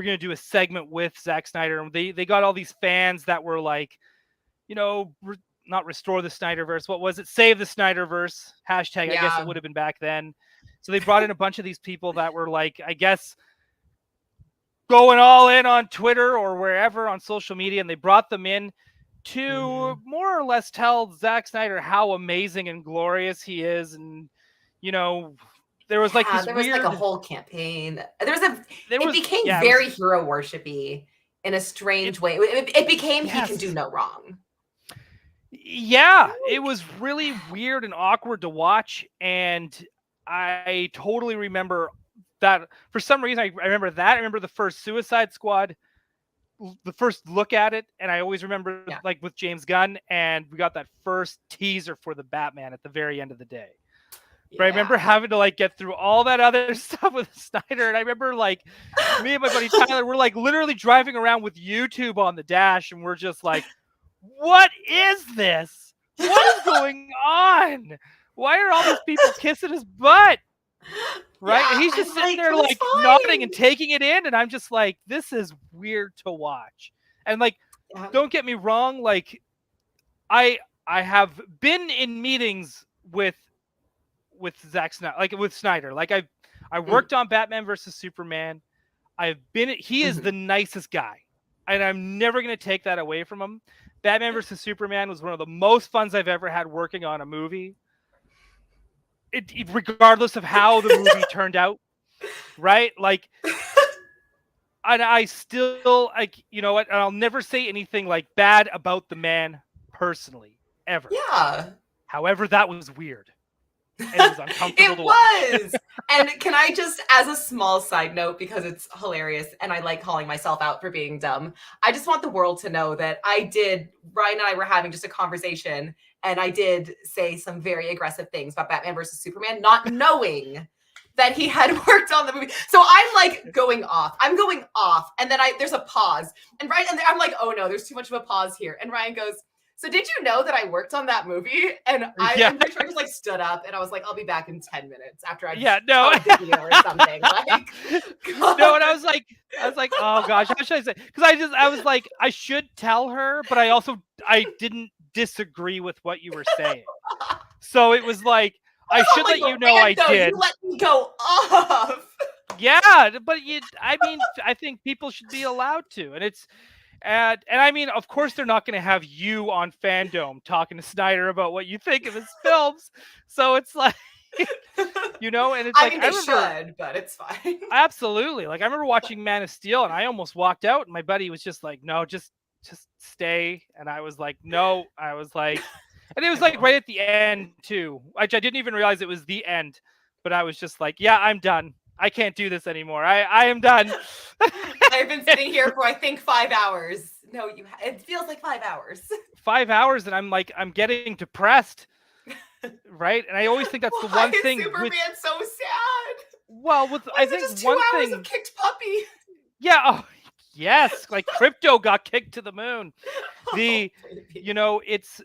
gonna do a segment with Zack Snyder, and they got all these fans that were like, you know, not restore the Snyderverse. What was it? Save the Snyderverse hashtag. I guess it would have been back then. So they brought in a bunch of these people that were like, I guess, going all in on Twitter or wherever on social media, and they brought them in to more or less tell Zack Snyder how amazing and glorious he is, and you know. There was like this was like a whole campaign. It became very hero worshipy in a strange way. It became he can do no wrong. Yeah, it was really weird and awkward to watch, and I totally remember that. For some reason, I remember that. I remember the first Suicide Squad, the first look at it, and I always remember like with James Gunn, and we got that first teaser for the Batman at the very end of the day. But I remember having to like get through all that other stuff with Snyder. And I remember like me and my buddy Tyler, we're like literally driving around with YouTube on the dash. And we're just like, what is this? What is going on? Why are all these people kissing his butt? Right. Yeah, and he's just sitting there like nodding and taking it in. And I'm just like, this is weird to watch. And like, don't get me wrong. Like I have been in meetings with Zack Snyder, like with Snyder, like I worked on Batman versus Superman. He is the nicest guy, and I'm never going to take that away from him. Batman versus Superman was one of the most funs I've ever had working on a movie. Regardless of how the movie turned out, right? Like, and I still like, you know what? And I'll never say anything like bad about the man personally, ever. Yeah. However, that was weird. And it was uncomfortable. It was. And can I just, as a small side note, because it's hilarious and I like calling myself out for being dumb, I just want the world to know that Ryan and I were having just a conversation, and I did say some very aggressive things about Batman versus Superman, not knowing that he had worked on the movie. So I'm like going off. I'm going off. And then there's a pause. And I'm like, oh no, there's too much of a pause here. And Ryan goes, so did you know that I worked on that movie? And I just like stood up and I was like, I'll be back in 10 minutes after I video or something. Like, no, and I was like, oh gosh, how should I say? Because I was like, I should tell her, but I didn't disagree with what you were saying. So it was like, I should let you know I did. You let me go off. Yeah, but I think people should be allowed to, and it's. And I mean, of course, they're not going to have you on Fandom talking to Snyder about what you think of his films. So it's like, You know, and it's I like, mean, I they remember, should, but it's fine. absolutely. Like, I remember watching Man of Steel, and I almost walked out, and my buddy was just like, "No, just stay." And I was like, "No." I was like, and it was I like won't. right at the end too. Which I didn't even realize it was the end, but I was just like, "Yeah, I'm done. I can't do this anymore. I am done." I've been sitting here for I think 5 hours. No, it feels like 5 hours. 5 hours, and I'm like, I'm getting depressed, right? And I always think that's the Why one is thing Superman with, so sad? well, with Why I is it think just 2 one hours thing, of kicked puppy? yeah, oh, yes, like Crypto got kicked to the moon. The, Oh, baby. you know, it's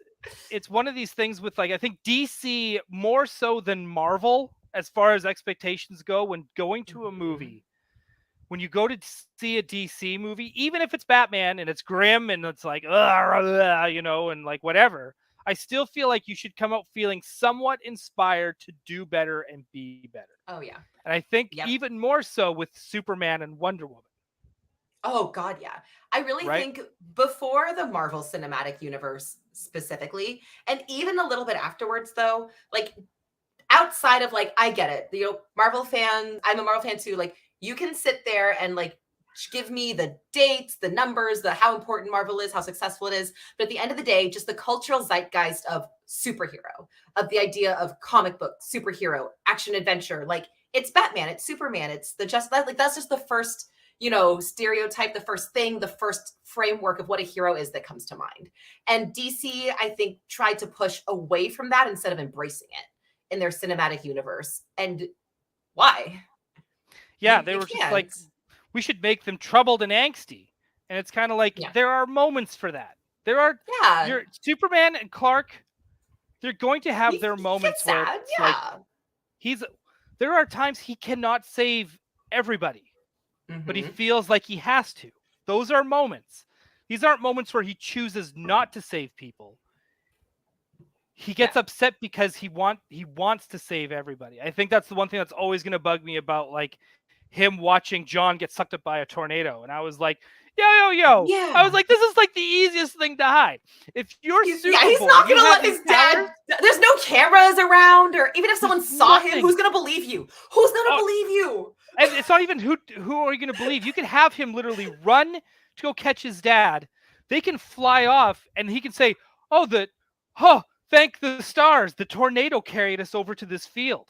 one of these things with, like, I think DC more so than Marvel as far as expectations go when going to a movie. When you go to see a DC movie, even if it's Batman and it's grim and it's like, you know, and like whatever, I still feel like you should come out feeling somewhat inspired to do better and be better. Oh yeah. And I think Yep. even more so with Superman and Wonder Woman. Oh God, yeah. I really Right? think before the Marvel Cinematic Universe specifically, and even a little bit afterwards, though, like outside of like, I get it. You know, Marvel fan, I'm a Marvel fan too. Like, you can sit there and like give me the dates, the numbers, the how important Marvel is, how successful it is. But at the end of the day, just the cultural zeitgeist of superhero, of the idea of comic book, superhero, action adventure, like it's Batman, it's Superman, it's the just like that's just the first, you know, stereotype, the first thing, the first framework of what a hero is that comes to mind. And DC, I think, tried to push away from that instead of embracing it in their cinematic universe. And why? Yeah, You, they you were just can't. like, we should make them troubled and angsty. And it's kind of like, Yeah. there are moments for that. There are, Yeah. your Superman and Clark, they're going to have their moments where sad. it's Yeah. like, there are times he cannot save everybody, but he Mhm. feels like he has to. Those are moments. These aren't moments where he chooses not to save people. He gets upset because he wants to save everybody. I think that's the one thing that's always going to bug me about like him watching John get sucked up by a tornado. And I was like, yo. Yeah. I was like, this is like the easiest thing to hide. If you're He's Superboy, not you gonna have let his these powers. dad. There's no cameras around, or even if someone saw him, nothing. who's gonna believe you? Who's gonna believe you? And it's not even who are you going to believe? You can have him literally run to go catch his dad. They can fly off, and he can say, thank the stars. The tornado carried us over to this field.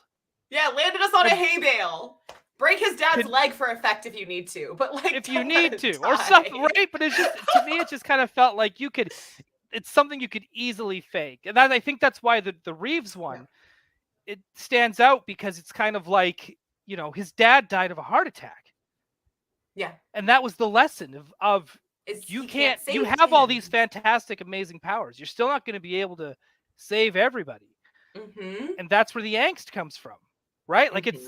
Yeah, landed us on a hay bale. Break his dad's leg for effect if you need to, but like if you don't let need him to, die. or something, right? But it's just, to me, it just kind of felt like it's something you could easily fake, and I think that's why the Reeves one, it stands out because it's kind of like, you know, his dad died of a heart attack. Yeah, and that was the lesson of you can't you have all these fantastic, amazing powers. You're still not going to be able to save everybody. Mm-hmm. And that's where the angst comes from, right? Like it's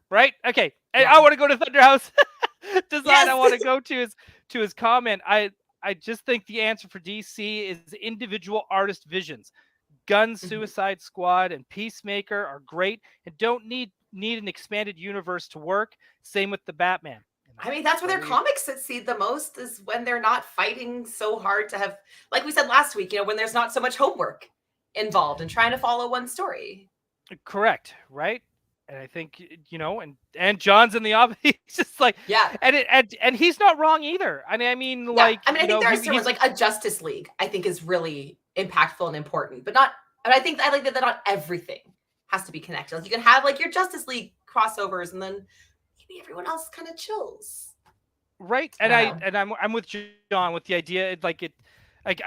right. Okay, I want to go to Thunderhouse Design. Yes. I want to go to his comment. I just think the answer for DC is individual artist visions. Gunn, Suicide Squad, and Peacemaker are great and don't need an expanded universe to work. Same with the Batman. I mean, that's where their comics succeed the most, is when they're not fighting so hard to have, like we said last week, you know, when there's not so much homework involved in trying to follow one story. Correct, right? And I think, you know, and John's in the office. He's just like, and he's not wrong either. I mean, like, I think there are certain ones, like a Justice League, I think is really impactful and important, but not. And I like that not everything has to be connected. Like you can have like your Justice League crossovers, and then maybe everyone else kind of chills. Right, and I'm with John with the idea, like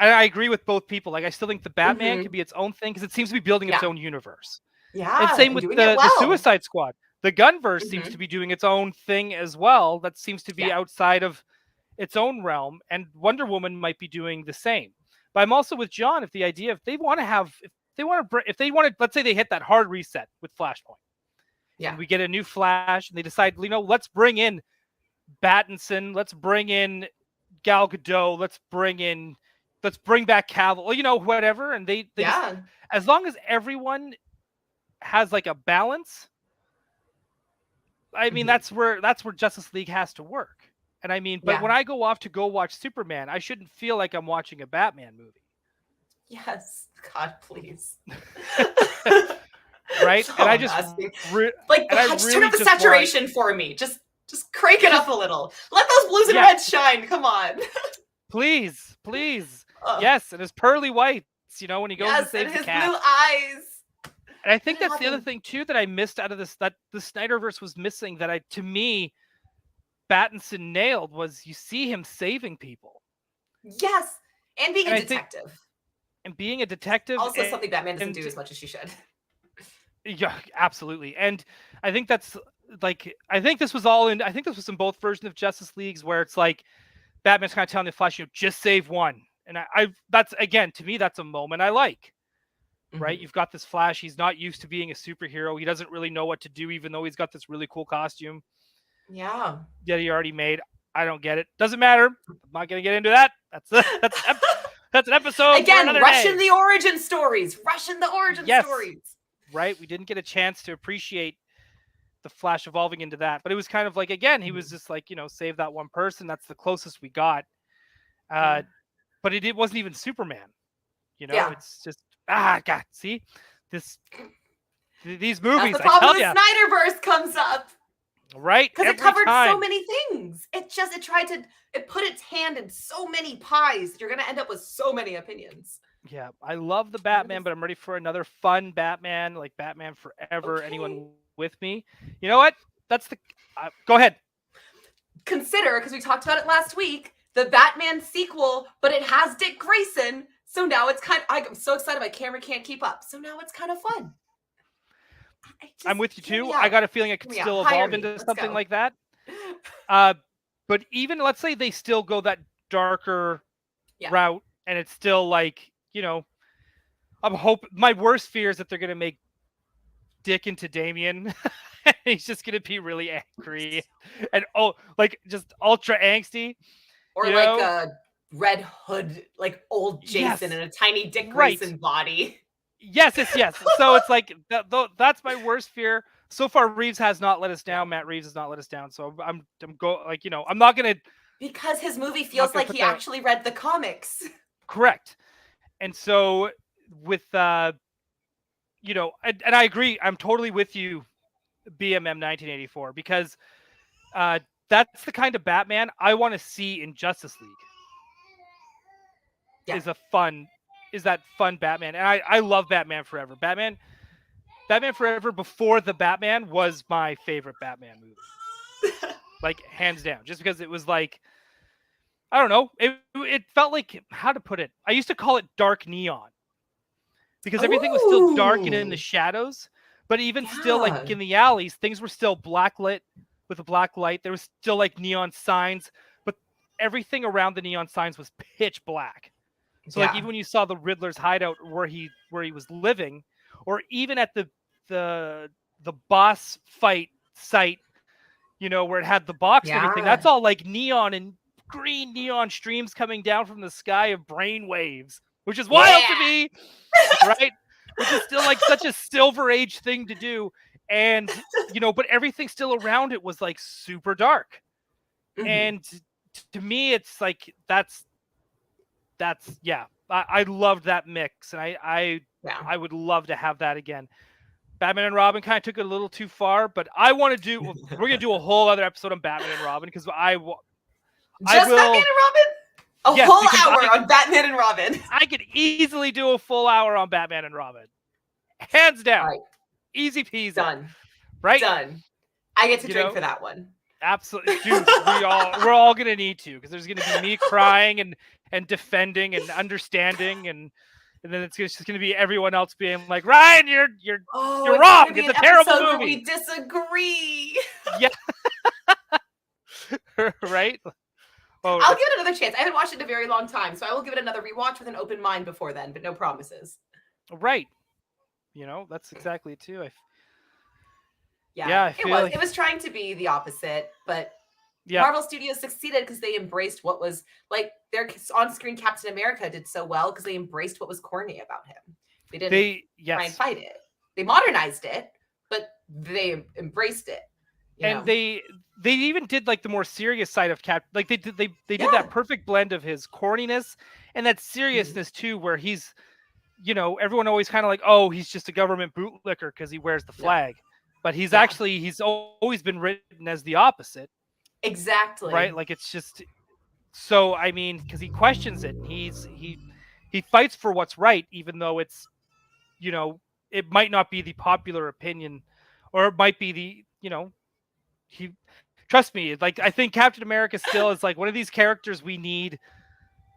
I agree with both people. Like I still think the Batman could be its own thing because it seems to be building its own universe. Yeah, and same with the Suicide Squad. The Gunverse seems to be doing its own thing as well. That seems to be outside of its own realm, and Wonder Woman might be doing the same. But I'm also with John if the idea if they want to, let's say they hit that hard reset with Flashpoint, and we get a new Flash, and they decide, you know, let's bring in Pattinson, let's bring in Gal Gadot, let's bring back Cavill, you know, whatever, and they just, as long as everyone has like a balance, I mean, that's where Justice League has to work. And I mean, but when I go off to go watch Superman, I shouldn't feel like I'm watching a Batman movie. Yes, God, please. right? And I just like turn up the saturation for me. Just crank it up a little. Let those blues and reds shine. Come on. Please. Yes, and his pearly whites, when he goes and saves his the cat. blue eyes. And I think that's the other thing too that I missed out of this, that the Snyderverse was missing, that to me, Pattinson nailed, was you see him saving people. Yes, and being a detective. And being a detective. Also something Batman doesn't do as much as she should. Yeah, absolutely. And I think that's I think this was in both versions of Justice Leagues, where it's like Batman's kind of telling the Flash, just save one. And that's, again, to me, that's a moment I like. Right? You've got this Flash. He's not used to being a superhero. He doesn't really know what to do, even though he's got this really cool costume. Yeah. That he already made. I don't get it. Doesn't matter. I'm not going to get into that. That's an episode. Again, rushing the origin stories. Stories. Right? We didn't get a chance to appreciate the Flash evolving into that. But it was kind of like, again, he was just like, save that one person. That's the closest we got. But it wasn't even Superman. It's just, God, see? These movies, that's the problem when Snyderverse comes up. Right? Because it covered so many things. It put its hand in so many pies. You're going to end up with so many opinions. Yeah, I love the Batman, but I'm ready for another fun Batman, like Batman Forever. Okay. Anyone with me? You know what? That's go ahead. Consider, because we talked about it last week, the Batman sequel, but it has Dick Grayson. So now it's I'm so excited my camera can't keep up. So now it's kind of fun. I'm with you too. I got a feeling it could still evolve into something like that. But even, let's say they still go that darker route, and it's still like, my worst fear is that they're going to make Dick into Damian. He's just going to be really angry and just ultra angsty. Or like a Red Hood, like old Jason in a tiny Dick Grayson body. Yes. So it's like that's my worst fear. So far, Reeves has not let us down. Matt Reeves has not let us down. So I'm not gonna, because his movie feels like he actually read the comics. Correct. And so with and I agree. I'm totally with you, BMM 1984, because that's the kind of Batman I want to see in Justice League. Yeah. Is that fun Batman. And I love Batman Forever. Batman Forever before the Batman was my favorite Batman movie. Like, hands down. Just because it was like, I don't know. It felt like, how to put it? I used to call it dark neon. Because everything was still dark and in the shadows. But even still, like, in the alleys, things were still blacklit with a black light. There was still, like, neon signs. But everything around the neon signs was pitch black. So like, even when you saw the Riddler's hideout where he was living, or even at the boss fight site, where it had the box and everything, that's all like neon and green neon streams coming down from the sky of brain waves, which is wild to me, right? Which is still like such a Silver Age thing to do. And, but everything still around it was like super dark. Mm-hmm. And to me, it's like, I loved that mix, and I would love to have that again. Batman and Robin kind of took it a little too far, but we're gonna do a whole other episode on Batman and Robin, because Batman and Robin? A whole hour on Batman and Robin. I could easily do a full hour on Batman and Robin. Hands down. Right. Easy peasy. Done. Right? Done. I get to drink for that one. Absolutely, dude. We're all gonna need to, because there's gonna be me crying and defending and understanding, and then it's just gonna be everyone else being like, Ryan, you're wrong. It's a terrible movie. We disagree. Yeah. Right. I'll give it another chance. I haven't watched it in a very long time, so I will give it another rewatch with an open mind before then, but no promises. Right. That's exactly it too. It was trying to be the opposite, but Marvel Studios succeeded because they embraced what was like their on-screen Captain America did so well because they embraced what was corny about him. They didn't try and fight it. They modernized it, but they embraced it. They even did like the more serious side of Cap. Like they did that perfect blend of his corniness and that seriousness too, where he's you know, everyone always kind of like, oh, he's just a government bootlicker because he wears the flag. But he's actually, he's always been written as the opposite. Exactly. Right? Like, it's just, so, I mean, because he questions it. He fights for what's right, even though it's, you know, it might not be the popular opinion, or it might be the, you know, trust me, like, I think Captain America still is like one of these characters we need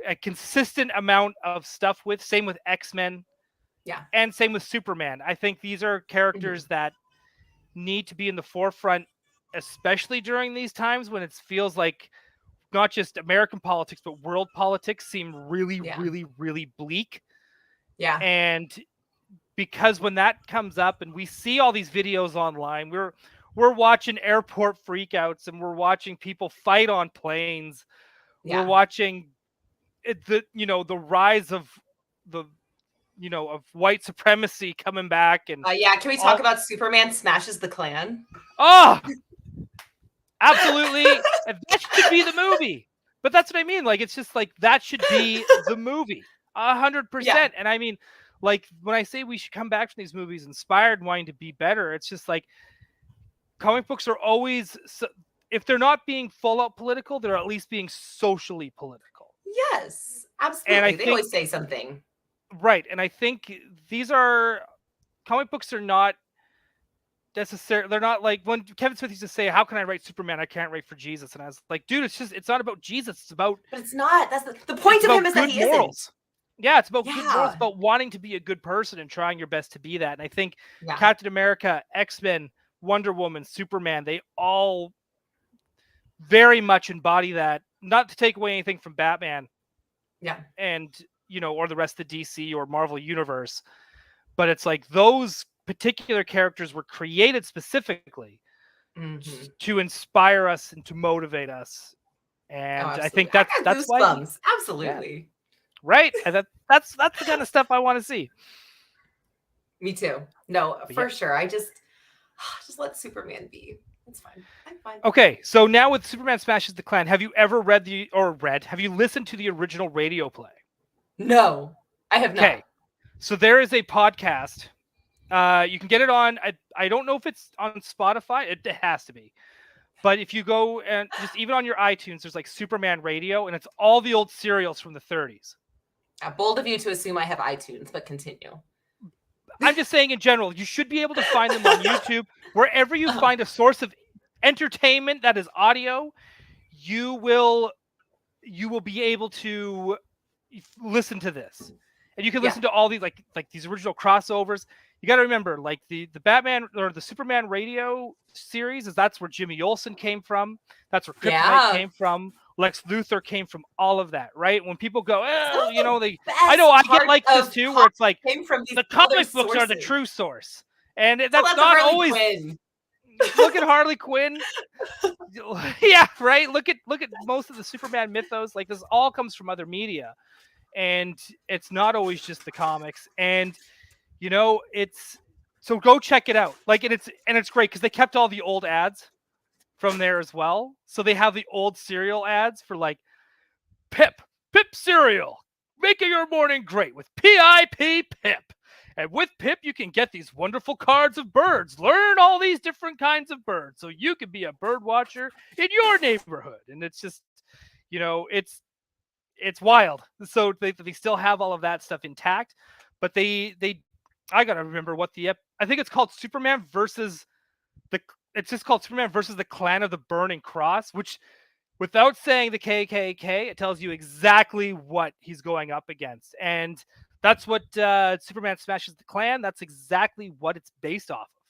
a consistent amount of stuff with. Same with X-Men. Yeah. And same with Superman. I think these are characters that need to be in the forefront, especially during these times when it feels like not just American politics, but world politics seem really, really, really bleak. Yeah. And because when that comes up and we see all these videos online, we're watching airport freakouts, and we're watching people fight on planes. We're watching the rise of the, you know, of white supremacy coming back. And can we talk about Superman smashes the Klan? Oh, absolutely. That should be the movie. But that's what I mean. Like, it's just like, that should be the movie 100%. And I mean, like, when I say we should come back from these movies inspired and wanting to be better, it's just like, comic books are always, if they're not being full out political, they're at least being socially political. Yes, absolutely. They always say something. Right. And I think comic books are not necessarily, they're not like, when Kevin Smith used to say, how can I write Superman? I can't write for Jesus. And I was like, dude, it's not about Jesus. It's about, but it's not, that's the point of him is that he isn't. Yeah, it's about good morals, about wanting to be a good person and trying your best to be that. And I think Captain America, X-Men, Wonder Woman, Superman, they all very much embody that. Not to take away anything from Batman, and, you know, or the rest of the DC or Marvel universe, but it's like those particular characters were created specifically to inspire us and to motivate us. And I think that's why. Absolutely. Right. And that's the kind of stuff I want to see. Me too. No, for sure. I just let Superman be. It's fine. I'm fine. Okay, so now with Superman Smashes the Klan, have you ever have you listened to the original radio play? No, I have not. Okay, so there is a podcast. You can get it on, I don't know if it's on Spotify. It has to be. But if you go and just even on your iTunes, there's like Superman Radio, and it's all the old serials from the 30s. Bold of you to assume I have iTunes, but continue. I'm just saying in general, you should be able to find them on YouTube. Wherever you find a source of entertainment that is audio, you will be able to listen to this. And you can listen to all these like these original crossovers. You got to remember, like the Batman or the Superman radio series, that's where Jimmy Olsen came from. That's where Kryptonite came from. Lex Luthor came from all of that, right? When people go, oh, you know, I know I get like this too, where it's like the comic books are the true source, and that's not always. Look at Harley Quinn. Yeah, right. Look at most of the Superman mythos. Like, this all comes from other media, and it's not always just the comics. And you know, so go check it out. Like, and it's great because they kept all the old ads from there as well. So they have the old cereal ads for like Pip cereal, making your morning great with PIP Pip. And with Pip, you can get these wonderful cards of birds. Learn all these different kinds of birds so you can be a bird watcher in your neighborhood. And it's just, you know, it's wild. So they still have all of that stuff intact, but I got to remember what I think it's called Superman versus it's just called Superman versus the Clan of the Burning Cross, which, without saying the KKK, it tells you exactly what he's going up against. And that's what Superman Smashes the Klan. That's exactly what it's based off of.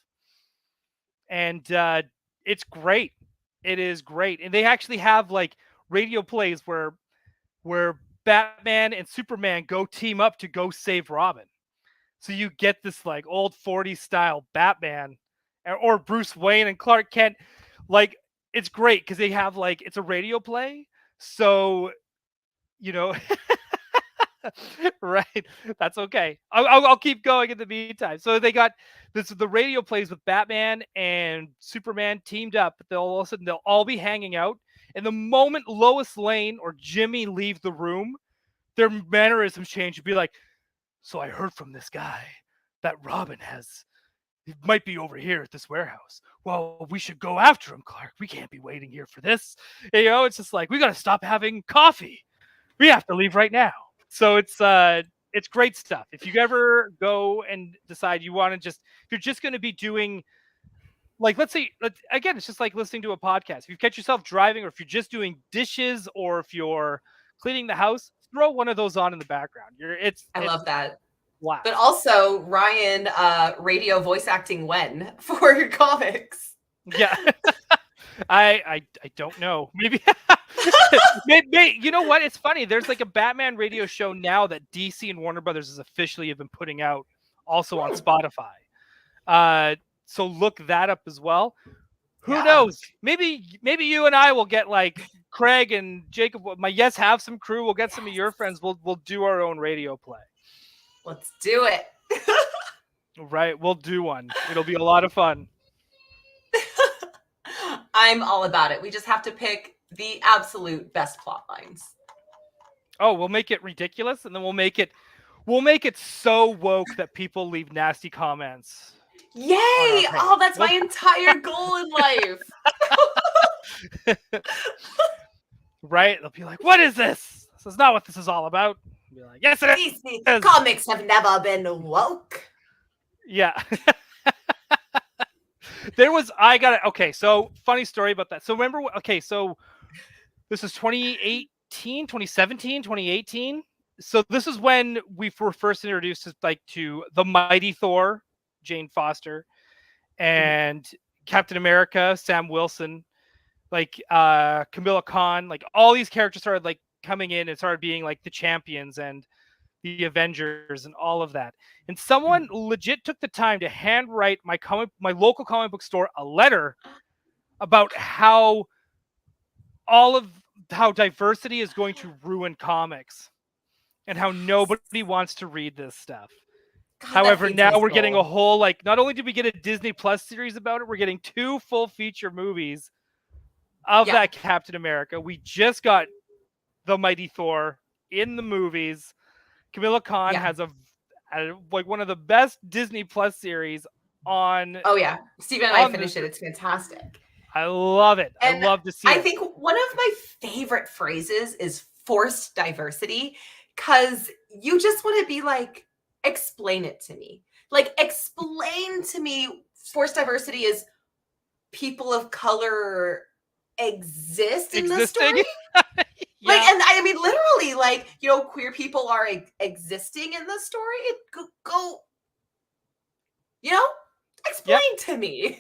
And it's great. It is great. And they actually have like radio plays where Batman and Superman go team up to go save Robin. So you get this like old 40s style Batman or Bruce Wayne and Clark Kent. Like, it's great because they have like, it's a radio play. So, you know, right. That's okay. I'll keep going in the meantime. So they got the radio plays with Batman and Superman teamed up, but all of a sudden they'll all be hanging out. And the moment Lois Lane or Jimmy leave the room, their mannerisms change. You'd be like, So I heard from this guy that Robin he might be over here at this warehouse. Well, we should go after him, Clark. We can't be waiting here for this. It's just like, we got to stop having coffee. We have to leave right now. So it's great stuff. If you ever go and decide you want to if you're just going to be doing, like, again, it's just like listening to a podcast. If you catch yourself driving, or if you're just doing dishes, or if you're cleaning the house, throw one of those on in the background. I love that. Wow. But also Ryan, radio voice acting when for your comics. Yeah. I don't know. Maybe, maybe, you know what? It's funny. There's like a Batman radio show now that DC and Warner Brothers is officially have been putting out, also on Spotify. So look that up as well. Who knows? Maybe you and I will get, like, Craig and Jacob, my Yes Have Some crew. We'll get some of your friends. We'll do our own radio play. Let's do it. Right. We'll do one. It'll be a lot of fun. I'm all about it. We just have to pick the absolute best plot lines. Oh, we'll make it ridiculous, and then we'll make it so woke that people leave nasty comments. Yay! Oh, that's my entire goal in life. Right? They'll be like, what is this? This is not what this is all about. I'll be like, yes, it is. Comics have never been woke. Yeah. Okay, so funny story about that. So remember, so this is 2017, 2018. So this is when we were first introduced to the Mighty Thor, Jane Foster, and Captain America, Sam Wilson, Camilla Khan, all these characters started coming in and started being the champions and the Avengers and all of that. And someone legit took the time to handwrite my local comic book store a letter about how diversity is going to ruin comics and how nobody wants to read this stuff. God, however, now we're getting a whole, not only did we get a Disney Plus series about it, we're getting 2 full feature movies of that Captain America. We just got the Mighty Thor in the movies. Camilla Khan has one of the best Disney Plus series on. Oh yeah, Steven and I finished it. It's fantastic. I love it. And I love to see it. I think one of my favorite phrases is forced diversity, because you just want to be like, explain it to me. Explain to me forced diversity is people of color exist in the story. Yeah. And I mean, literally, queer people are existing in the story. Explain to me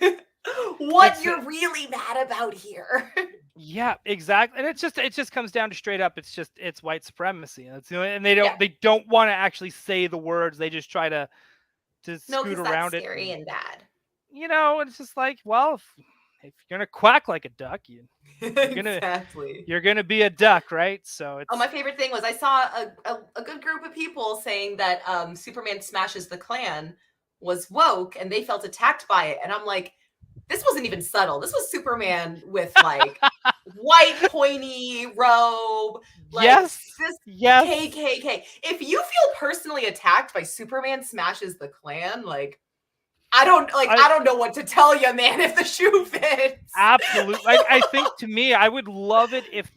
what you're really mad about here. Yeah, exactly. And it just comes down to straight up. It's white supremacy. And they don't want to actually say the words. They just try to scoot around it. Scary and bad. It's just well, if you're gonna quack like a duck, exactly. You're gonna be a duck, right? So my favorite thing was I saw a good group of people saying that Superman smashes the Klan was woke, and they felt attacked by it. And I'm like, this wasn't even subtle. This was Superman with white pointy robe. Yes. KKK. If you feel personally attacked by Superman smashes the Klan, I don't know what to tell you, man, if the shoe fits. Absolutely. I think, to me, I would love it if,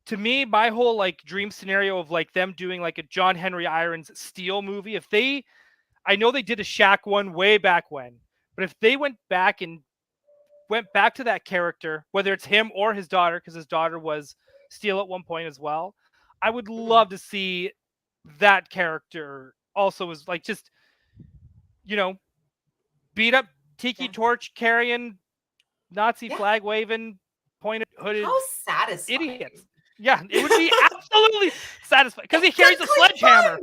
to me, my whole dream scenario of them doing a John Henry Irons Steel movie. I know they did a Shaq one way back when, but if they went back to that character, whether it's him or his daughter, because his daughter was Steel at one point as well, I would love to see that character also as beat up tiki torch carrying, Nazi flag waving, pointed hooded. How satisfying! Idiots. Yeah, it would be absolutely satisfying because he carries a sledgehammer.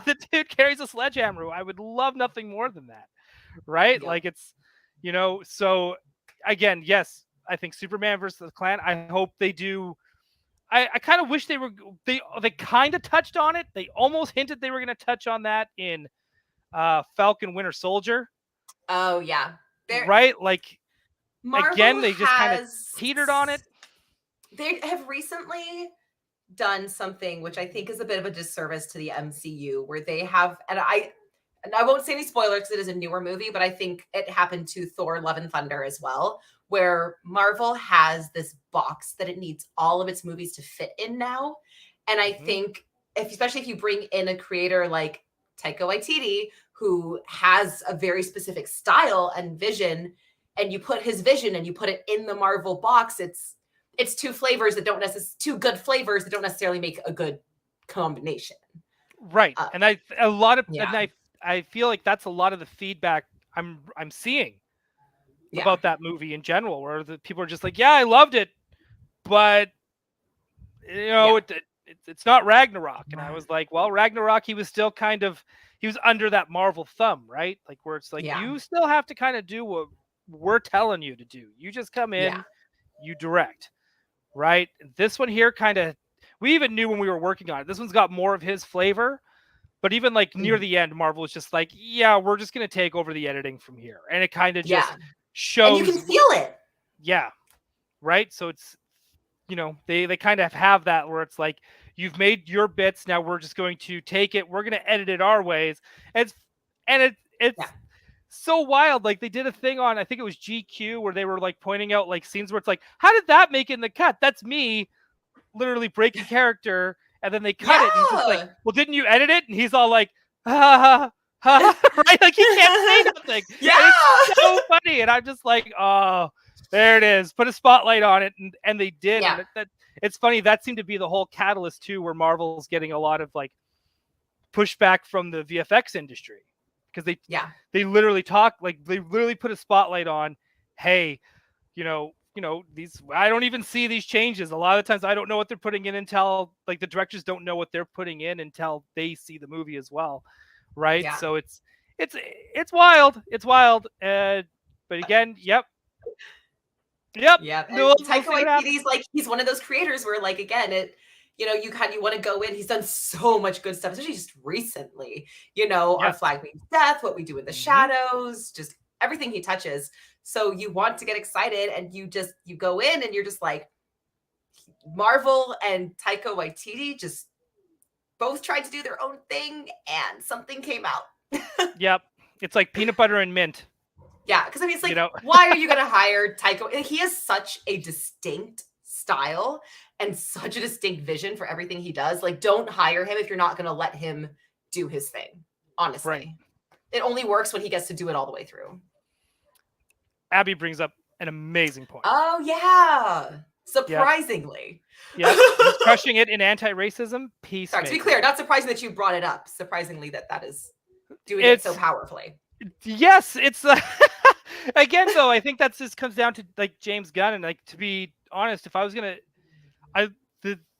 The dude carries a sledgehammer. I would love nothing more than that, right? Yeah. So again, yes, I think Superman versus the Klan. I hope they do. I kind of wish they kind of touched on it. They almost hinted they were going to touch on that in Falcon Winter Soldier. Oh yeah. Right? Marvel again, they just kind of teetered on it. They have recently done something which I think is a bit of a disservice to the MCU, where they have, and I won't say any spoilers because it is a newer movie, but I think it happened to Thor: Love and Thunder as well, where Marvel has this box that it needs all of its movies to fit in now. And I think, especially if you bring in a creator like Taika Waititi, who has a very specific style and vision, and you put his vision and you put it in the Marvel box, it's two flavors that don't necessarily, two good flavors that don't necessarily make a good combination. Right. And I feel like that's a lot of the feedback I'm seeing about that movie in general, where the people are just like, yeah, I loved it, but you know, it's not Ragnarok. And I was like, well, Ragnarok, he was under that Marvel thumb, right? Like, where it's like, you still have to kind of do what we're telling you to do. You just come in, you direct, right? This one here we even knew when we were working on it, this one's got more of his flavor. But even like near the end, Marvel was just like, yeah, we're just going to take over the editing from here. And it kind of just shows. And you can feel it. Yeah. Right. So it's, you know, they kind of have that where it's like, you've made your bits. Now we're just going to take it. We're going to edit it our ways. It's so wild. Like, they did a thing on, I think it was GQ, where they were like pointing out like scenes where it's like, how did that make it in the cut? That's me literally breaking character. And then they cut it. And he's just like, well, didn't you edit it? And he's all like, ha, ha, ha, right? Like, he can't say nothing. Yeah. It's so funny. And I'm just like, oh, there it is. Put a spotlight on it. And they did. Yeah. And it's funny. That seemed to be the whole catalyst too, where Marvel's getting a lot of like pushback from the VFX industry. Because they literally they literally put a spotlight on, hey, you know, these, I don't even see these changes. A lot of times I don't know what they're putting in until, like, the directors don't know what they're putting in until they see the movie as well. Right. Yeah. So it's wild. It's wild. But again, yep. No, Taika Waititi's like, he's one of those creators where, like, again, you want to go in. He's done so much good stuff, especially just recently, Our Flag Means Death, What We Do in the Shadows, just everything he touches. So you want to get excited, and you go in and you're just like, Marvel and Taika Waititi just both tried to do their own thing, and something came out. Yep. It's like peanut butter and mint. Yeah. Because I mean, it's like, why are you going to hire Taika? He has such a distinct style and such a distinct vision for everything he does. Like, don't hire him if you're not going to let him do his thing. Honestly. Right. It only works when he gets to do it all the way through. Abby brings up an amazing point. Oh, yeah. Surprisingly. Yeah. He's crushing it in anti-racism. Peacemaker. Sorry, to be clear, not surprising that you brought it up. Surprisingly that is doing it so powerfully. Yes. It's again, though, I think that just comes down to like James Gunn. And like, to be honest, if I was going to,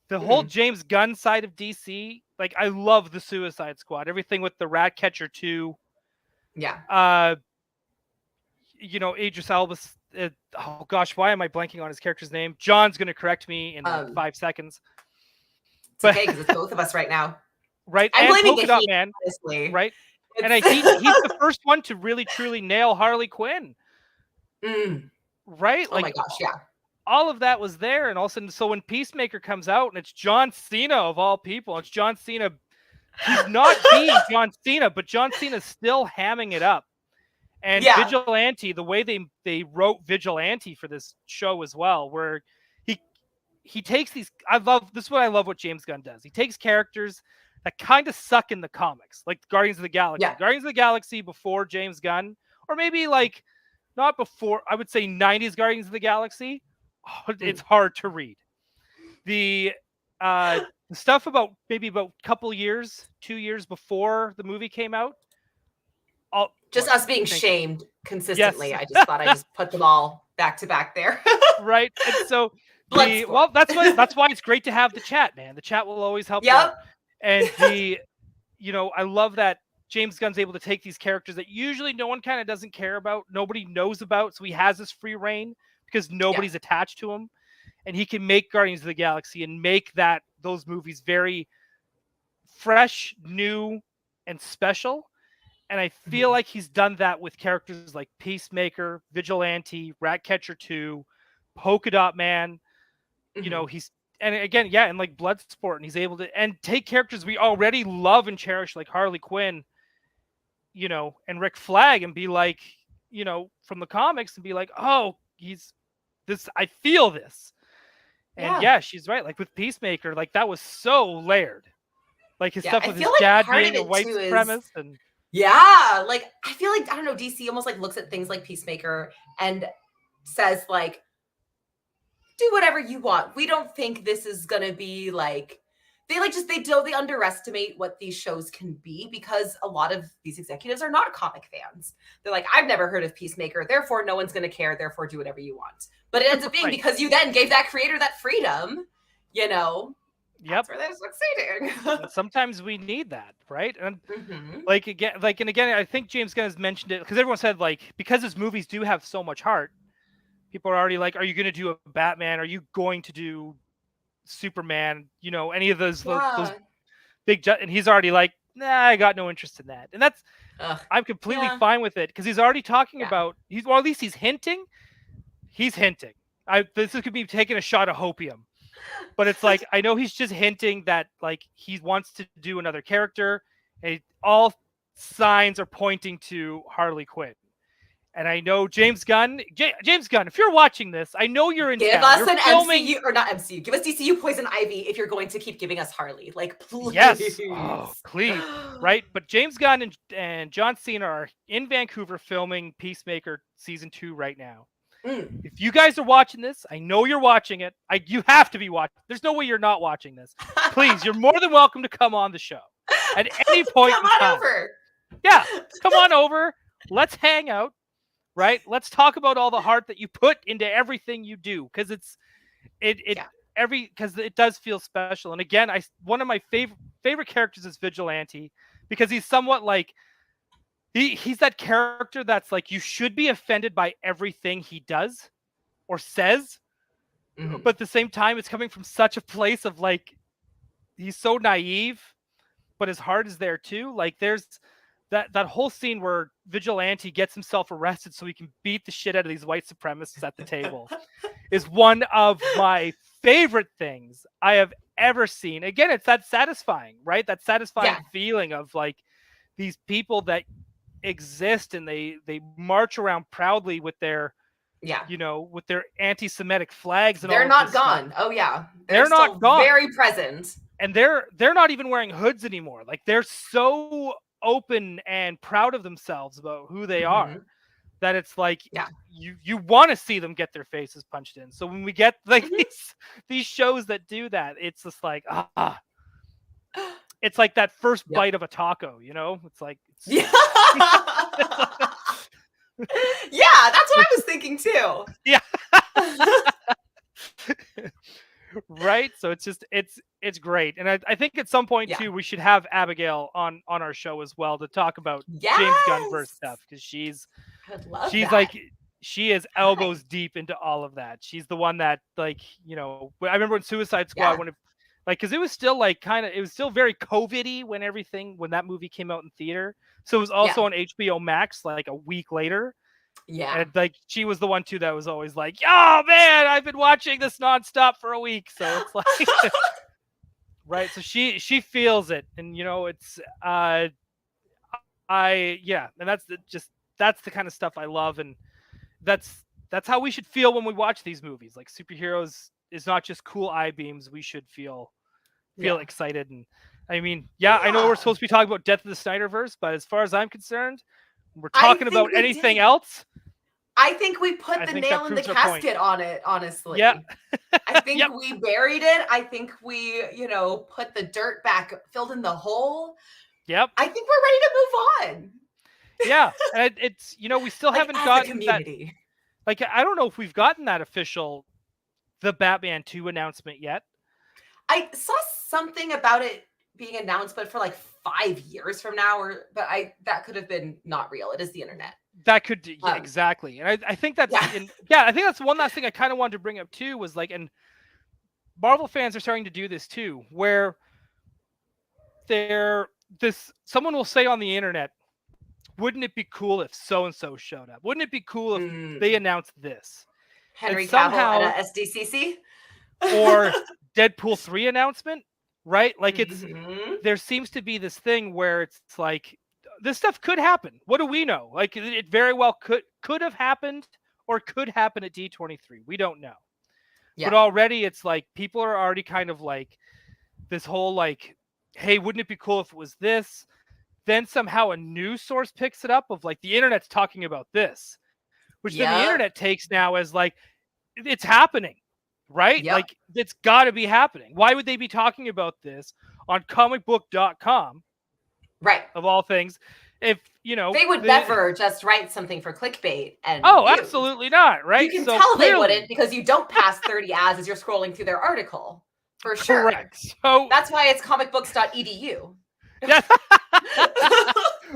the whole James Gunn side of DC, like, I love the Suicide Squad, everything with the Ratcatcher 2. Yeah. Idris Elba's. Oh gosh, why am I blanking on his character's name? John's going to correct me in like 5 seconds. It's okay, because it's both of us right now. Right. I'm blaming Polka Dot Man. Honestly. Right. And he's the first one to really truly nail Harley Quinn. Right. Oh my gosh, yeah. All of that was there, and all of a sudden, so when Peacemaker comes out, and it's John Cena of all people, it's John Cena. He's not being John Cena, but John Cena's still hamming it up. And Vigilante, the way they wrote Vigilante for this show as well, where he takes these. This is what I love what James Gunn does. He takes characters that kind of suck in the comics, like Guardians of the Galaxy. Yeah. Guardians of the Galaxy before James Gunn, or maybe like not before. I would say 90s Guardians of the Galaxy. It's hard to read. The stuff about maybe about a couple years, 2 years before the movie came out. Us being shamed consistently. Yes. I just thought I just put them all back to back there. Right. And so that's why it's great to have the chat, man. The chat will always help you out. And I love that James Gunn's able to take these characters that usually no one kind of doesn't care about, nobody knows about, so he has this free reign because nobody's attached to him, and he can make Guardians of the Galaxy and make those movies very fresh, new, and special. And I feel like he's done that with characters like Peacemaker, Vigilante, Ratcatcher 2, Polka Dot Man. He's again, yeah, and like Bloodsport, and he's able to take characters we already love and cherish, like Harley Quinn, and Rick Flag, and be like, from the comics, and be like, oh, he's this. I feel this, and yeah, she's right. Like with Peacemaker, like that was so layered, like his stuff with his dad being a white supremacist, and like I feel like, I don't know, DC almost like looks at things like Peacemaker and says like, do whatever you want. We don't think this is gonna be like, they underestimate what these shows can be, because a lot of these executives are not comic fans. They're like, I've never heard of Peacemaker, therefore no one's gonna care, therefore do whatever you want. But it ends up being because you then gave that creator that freedom, Yep. That's where they're succeeding. Sometimes we need that, right? And again, I think James Gunn has mentioned it, because everyone said, like, because his movies do have so much heart, people are already like, are you going to do a Batman? Are you going to do Superman? Any of those big, and he's already like, nah, I got no interest in that. And that's, I'm completely fine with it, because he's already talking about, or at least he's hinting. This could be taking a shot of hopium, but it's like, I know he's just hinting that like he wants to do another character, and all signs are pointing to Harley Quinn. And I know James Gunn, if you're watching this, I know you're in Give town. us an MCU, or not MCU. Give us DCU Poison Ivy if you're going to keep giving us Harley. Like, please. Yes. Oh, please. Right. But James Gunn and John Cena are in Vancouver filming Peacemaker season 2 right now. If you guys are watching this, I know you're watching it. You have to be watching. There's no way you're not watching this. Please, you're more than welcome to come on the show at any point. Come on over. Yeah, come on over. Let's hang out. Right? Let's talk about all the heart that you put into everything you do, because because it does feel special. And again, one of my favorite characters is Vigilante, because he's somewhat like he's that character that's like, you should be offended by everything he does or says, but at the same time, it's coming from such a place of like, he's so naive, but his heart is there too. Like there's that whole scene where Vigilante gets himself arrested so he can beat the shit out of these white supremacists at the table is one of my favorite things I have ever seen. Again, it's that satisfying, right? That satisfying feeling of like these people that exist, and they march around proudly with their with their anti-Semitic flags, and they're all not gone. Oh yeah, they're not gone. Very present, and they're not even wearing hoods anymore. Like they're so open and proud of themselves about who they are, that it's like you want to see them get their faces punched in. So when we get like these shows that do that, it's just like it's like that first bite of a taco, it's like yeah, that's what I was thinking too. Yeah. Right, so it's just it's great. And I think at some point too, we should have Abigail on our show as well to talk about James Gunn verse stuff, because she's like, she is elbows deep into all of that. She's the one that, like, I remember when Suicide Squad, when it, like, because it was still like it was still very COVID-y when that movie came out in theater, so it was also on HBO Max like a week later. Yeah, and like she was the one too that was always like, "Oh man, I've been watching this nonstop for a week." So it's like, right? So she feels it, and it's and that's the kind of stuff I love, and that's how we should feel when we watch these movies. Like superheroes is not just cool eye beams. We should feel excited, and I mean, I know we're supposed to be talking about Death of the Snyderverse, but as far as I'm concerned, we're talking about anything else. I think we put the nail in the casket on it, honestly. Yeah. I think we buried it. I think we, put the dirt back, filled in the hole. Yep. I think we're ready to move on. Yeah. And it's, we still haven't gotten that. Like, I don't know if we've gotten that official, the Batman 2 announcement yet. I saw something about it being announced, but for like 5 years from now, that could have been not real. It is the internet. That could exactly, and I think that's I think that's one last thing I kind of wanted to bring up too, was like, and Marvel fans are starting to do this too, where someone will say on the internet, "Wouldn't it be cool if so and so showed up? Wouldn't it be cool if they announced this?" Henry Cavill at SDCC. or Deadpool 3 announcement, right? Like Mhm. there seems to be this thing where it's like this stuff could happen. What do we know? Like it very well could have happened or could happen at D23. We don't know. Yeah. But already it's like people are already kind of like this whole like, hey, wouldn't it be cool if it was this? Then somehow a news source picks it up of like the internet's talking about this, which then the Yep. internet takes now as like it's happening, right? Yep. Like it's got to be happening. Why would they be talking about this on comicbook.com, Right. of all things? If you know, They would never just write something for clickbait and views. Absolutely not, right? You can So tell clearly, they wouldn't because you don't pass 30 ads as you're scrolling through their article. For sure. correct. So That's why it's comicbooks.edu. yeah.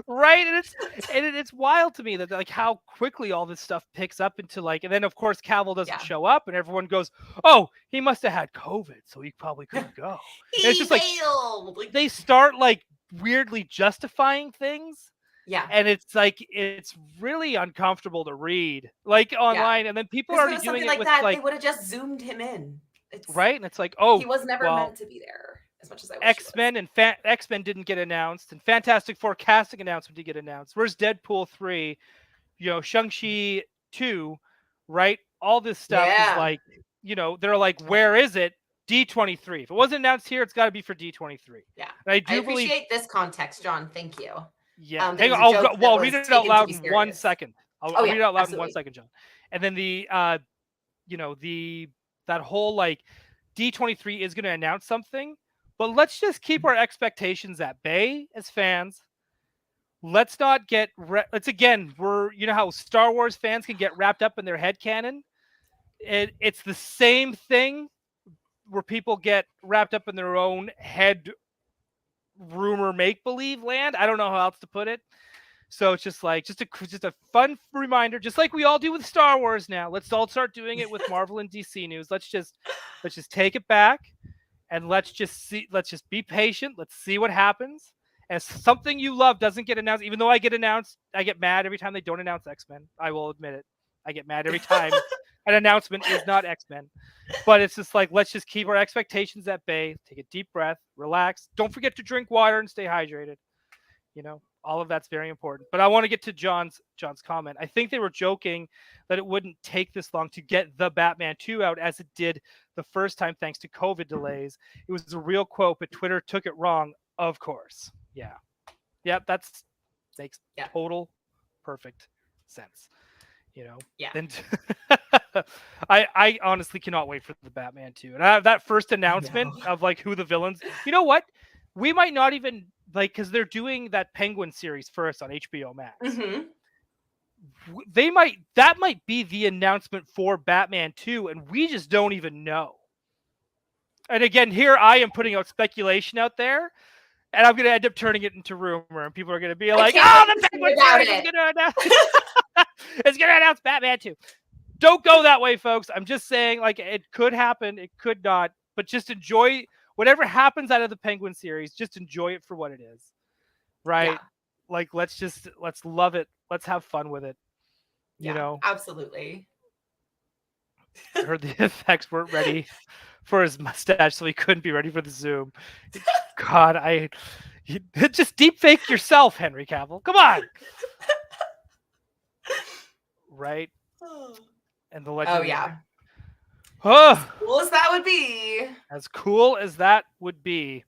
Right, and it's wild to me that like how quickly all this stuff picks up into like, and then of course Cavill doesn't show up, and everyone goes, "Oh, he must have had COVID, so he probably couldn't go." It's just like they start like weirdly justifying things, and it's like it's really uncomfortable to read like online, and then people are already doing it like with that. like They would have just zoomed him in, right, and it's like, oh, he was never meant to be there. As much as I wish X-Men and X-Men didn't get announced, and Fantastic Four casting announcement did get announced. Where's Deadpool 3? You know, Shang-Chi 2, right? All this stuff is like, you know, they're like, where is it? D23. If it wasn't announced here, it's got to be for D23. Yeah. And I appreciate this context, John. Thank you. Yeah. Hang on. I'll read it out loud in 1 second. I'll read it out loud in 1 second, John. And then the, you know, that whole like D23 is going to announce something. But let's just keep our expectations at bay as fans. Let's not get let's again, you know how Star Wars fans can get wrapped up in their headcanon? It's the same thing where people get wrapped up in their own head rumor make-believe land. I don't know how else to put it. So it's just like just a fun reminder, just like we all do with Star Wars now. Let's all start doing it with Marvel and DC news. Let's just take it back. And let's just be patient. Let's see what happens. And if something you love doesn't get announced, even though I get mad every time they don't announce X-Men. I will admit it. I get mad every time an announcement is not X-Men. But it's just like, let's just keep our expectations at bay. Take a deep breath, relax. Don't forget to drink water and stay hydrated. You know, all of that's very important. But I want to get to John's comment. I think they were joking that it wouldn't take this long to get the Batman 2 out as it did the first time thanks to COVID delays. It was a real quote, but Twitter took it wrong, of course. Yeah. Yeah, makes total perfect sense. You know? Yeah. And I honestly cannot wait for the Batman 2. And that first announcement of like who the villains. You know what? We might not even like, because they're doing that Penguin series first on HBO Max. Mm-hmm. That might be the announcement for Batman 2, and we just don't even know. And again, here I am putting out speculation out there, and I'm going to end up turning it into rumor, and people are going to be like, "Oh, the Penguin series is going to announce it's going to announce Batman 2." Don't go that way, folks. I'm just saying, like, it could happen, it could not, but just enjoy whatever happens out of the Penguin series. Just enjoy it for what it is, right? Yeah. Like, let's love it. Let's have fun with it. You know, absolutely. I heard the effects weren't ready for his mustache, so he couldn't be ready for the Zoom. God, just deep fake yourself, Henry Cavill. Come on, right? And the legend. Oh yeah. Oh, as cool as that would be. As cool as that would be.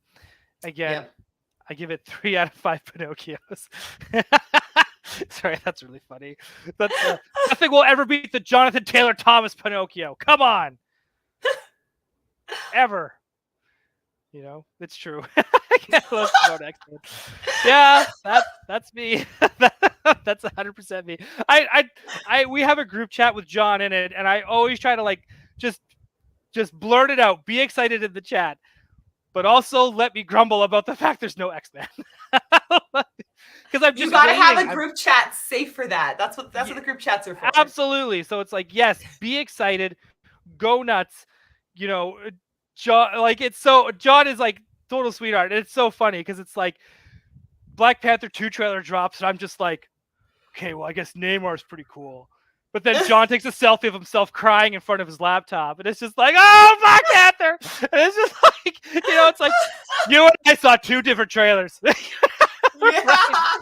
Again, I give it 3 out of 5 Pinocchios. Sorry, that's really funny. But nothing will ever beat the Jonathan Taylor Thomas Pinocchio. Come on. Ever. You know, it's true. Yeah, that's me. That's 100% me. We have a group chat with John in it, and I always try to like just blurt it out. Be excited in the chat, but also let me grumble about the fact there's no X-Men. Because I'm just gotta have a group chat safe for that. That's what the group chats are for. Absolutely. So it's like, yes, be excited, go nuts. You know, John, like John is like total sweetheart. And it's so funny because it's like Black Panther 2 trailer drops, and I'm just like, okay, well, I guess Neymar's pretty cool. But then John takes a selfie of himself crying in front of his laptop, and it's just like, oh, Black Panther! And it's just like, it's like you and I saw two different trailers. Right?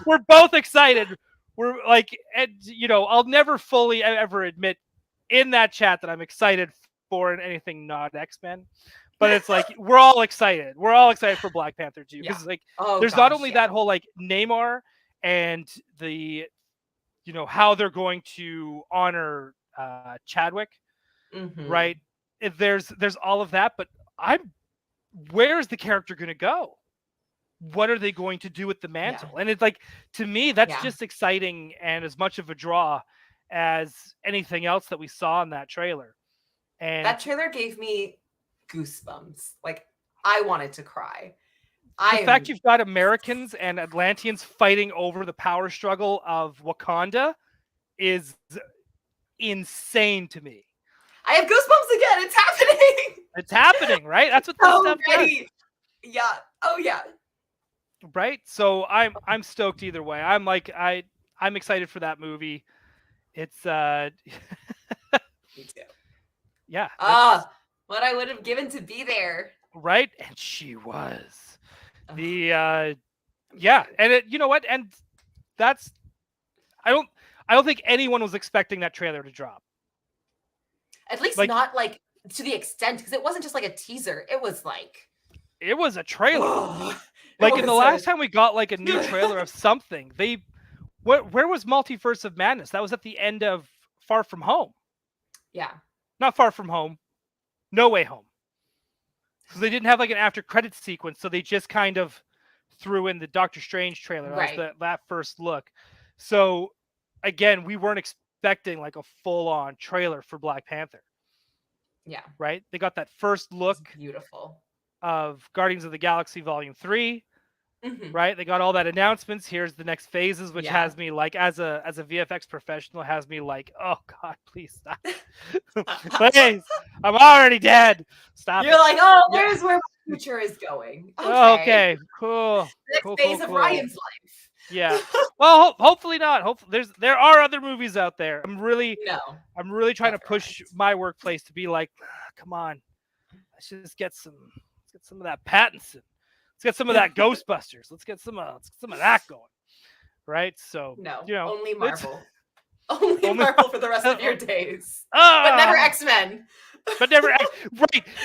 We're both excited. We're like, and I'll never fully ever admit in that chat that I'm excited for anything not X-Men. But it's like we're all excited. We're all excited for Black Panther 2 because there's not only that whole like Namor and the how they're going to honor Chadwick, right? There's all of that, but where's the character going to go? What are they going to do with the mantle? And it's like, to me, that's just exciting and as much of a draw as anything else that we saw in that trailer. And that trailer gave me goosebumps. Like, I wanted to cry. The fact you've got Americans and Atlanteans fighting over the power struggle of Wakanda is insane to me. I have goosebumps again. It's happening. It's happening, right? That's what this stuff does. Yeah. Oh yeah. Right. So I'm stoked either way. I'm excited for that movie. It's Me too. Yeah. What I would have given to be there. Right? And she was. And you know what? And that's I don't think anyone was expecting that trailer to drop. At least not like to the extent, because it wasn't just like a teaser. It was a trailer. Like in the last time we got like a new trailer of something, where was Multiverse of Madness? That was at the end of Far From Home. Yeah. Not Far From Home. No Way Home. So they didn't have like an after credits sequence, so they just kind of threw in the Doctor Strange trailer. That was that first look. So again, we weren't expecting like a full-on trailer for Black Panther. Yeah. Right? They got that first look. It's beautiful. Of Guardians of the Galaxy Volume 3. Right? They got all that announcements. Here's the next phases, which has me like, as a VFX professional, has me like, oh God, please stop. Please, I'm already dead. Stop. You're like, oh, there's where my future is going. Okay, cool. Next phase of Ryan's life. Yeah. Well, hopefully not. Hopefully there are other movies out there. I'm really trying to push my workplace to be like, come on, let's just get some of that Pattinson. Let's get some of that Ghostbusters. Let's get some of that going. Right? So only Marvel. Only Marvel for the rest of your days. But never X-Men. Right.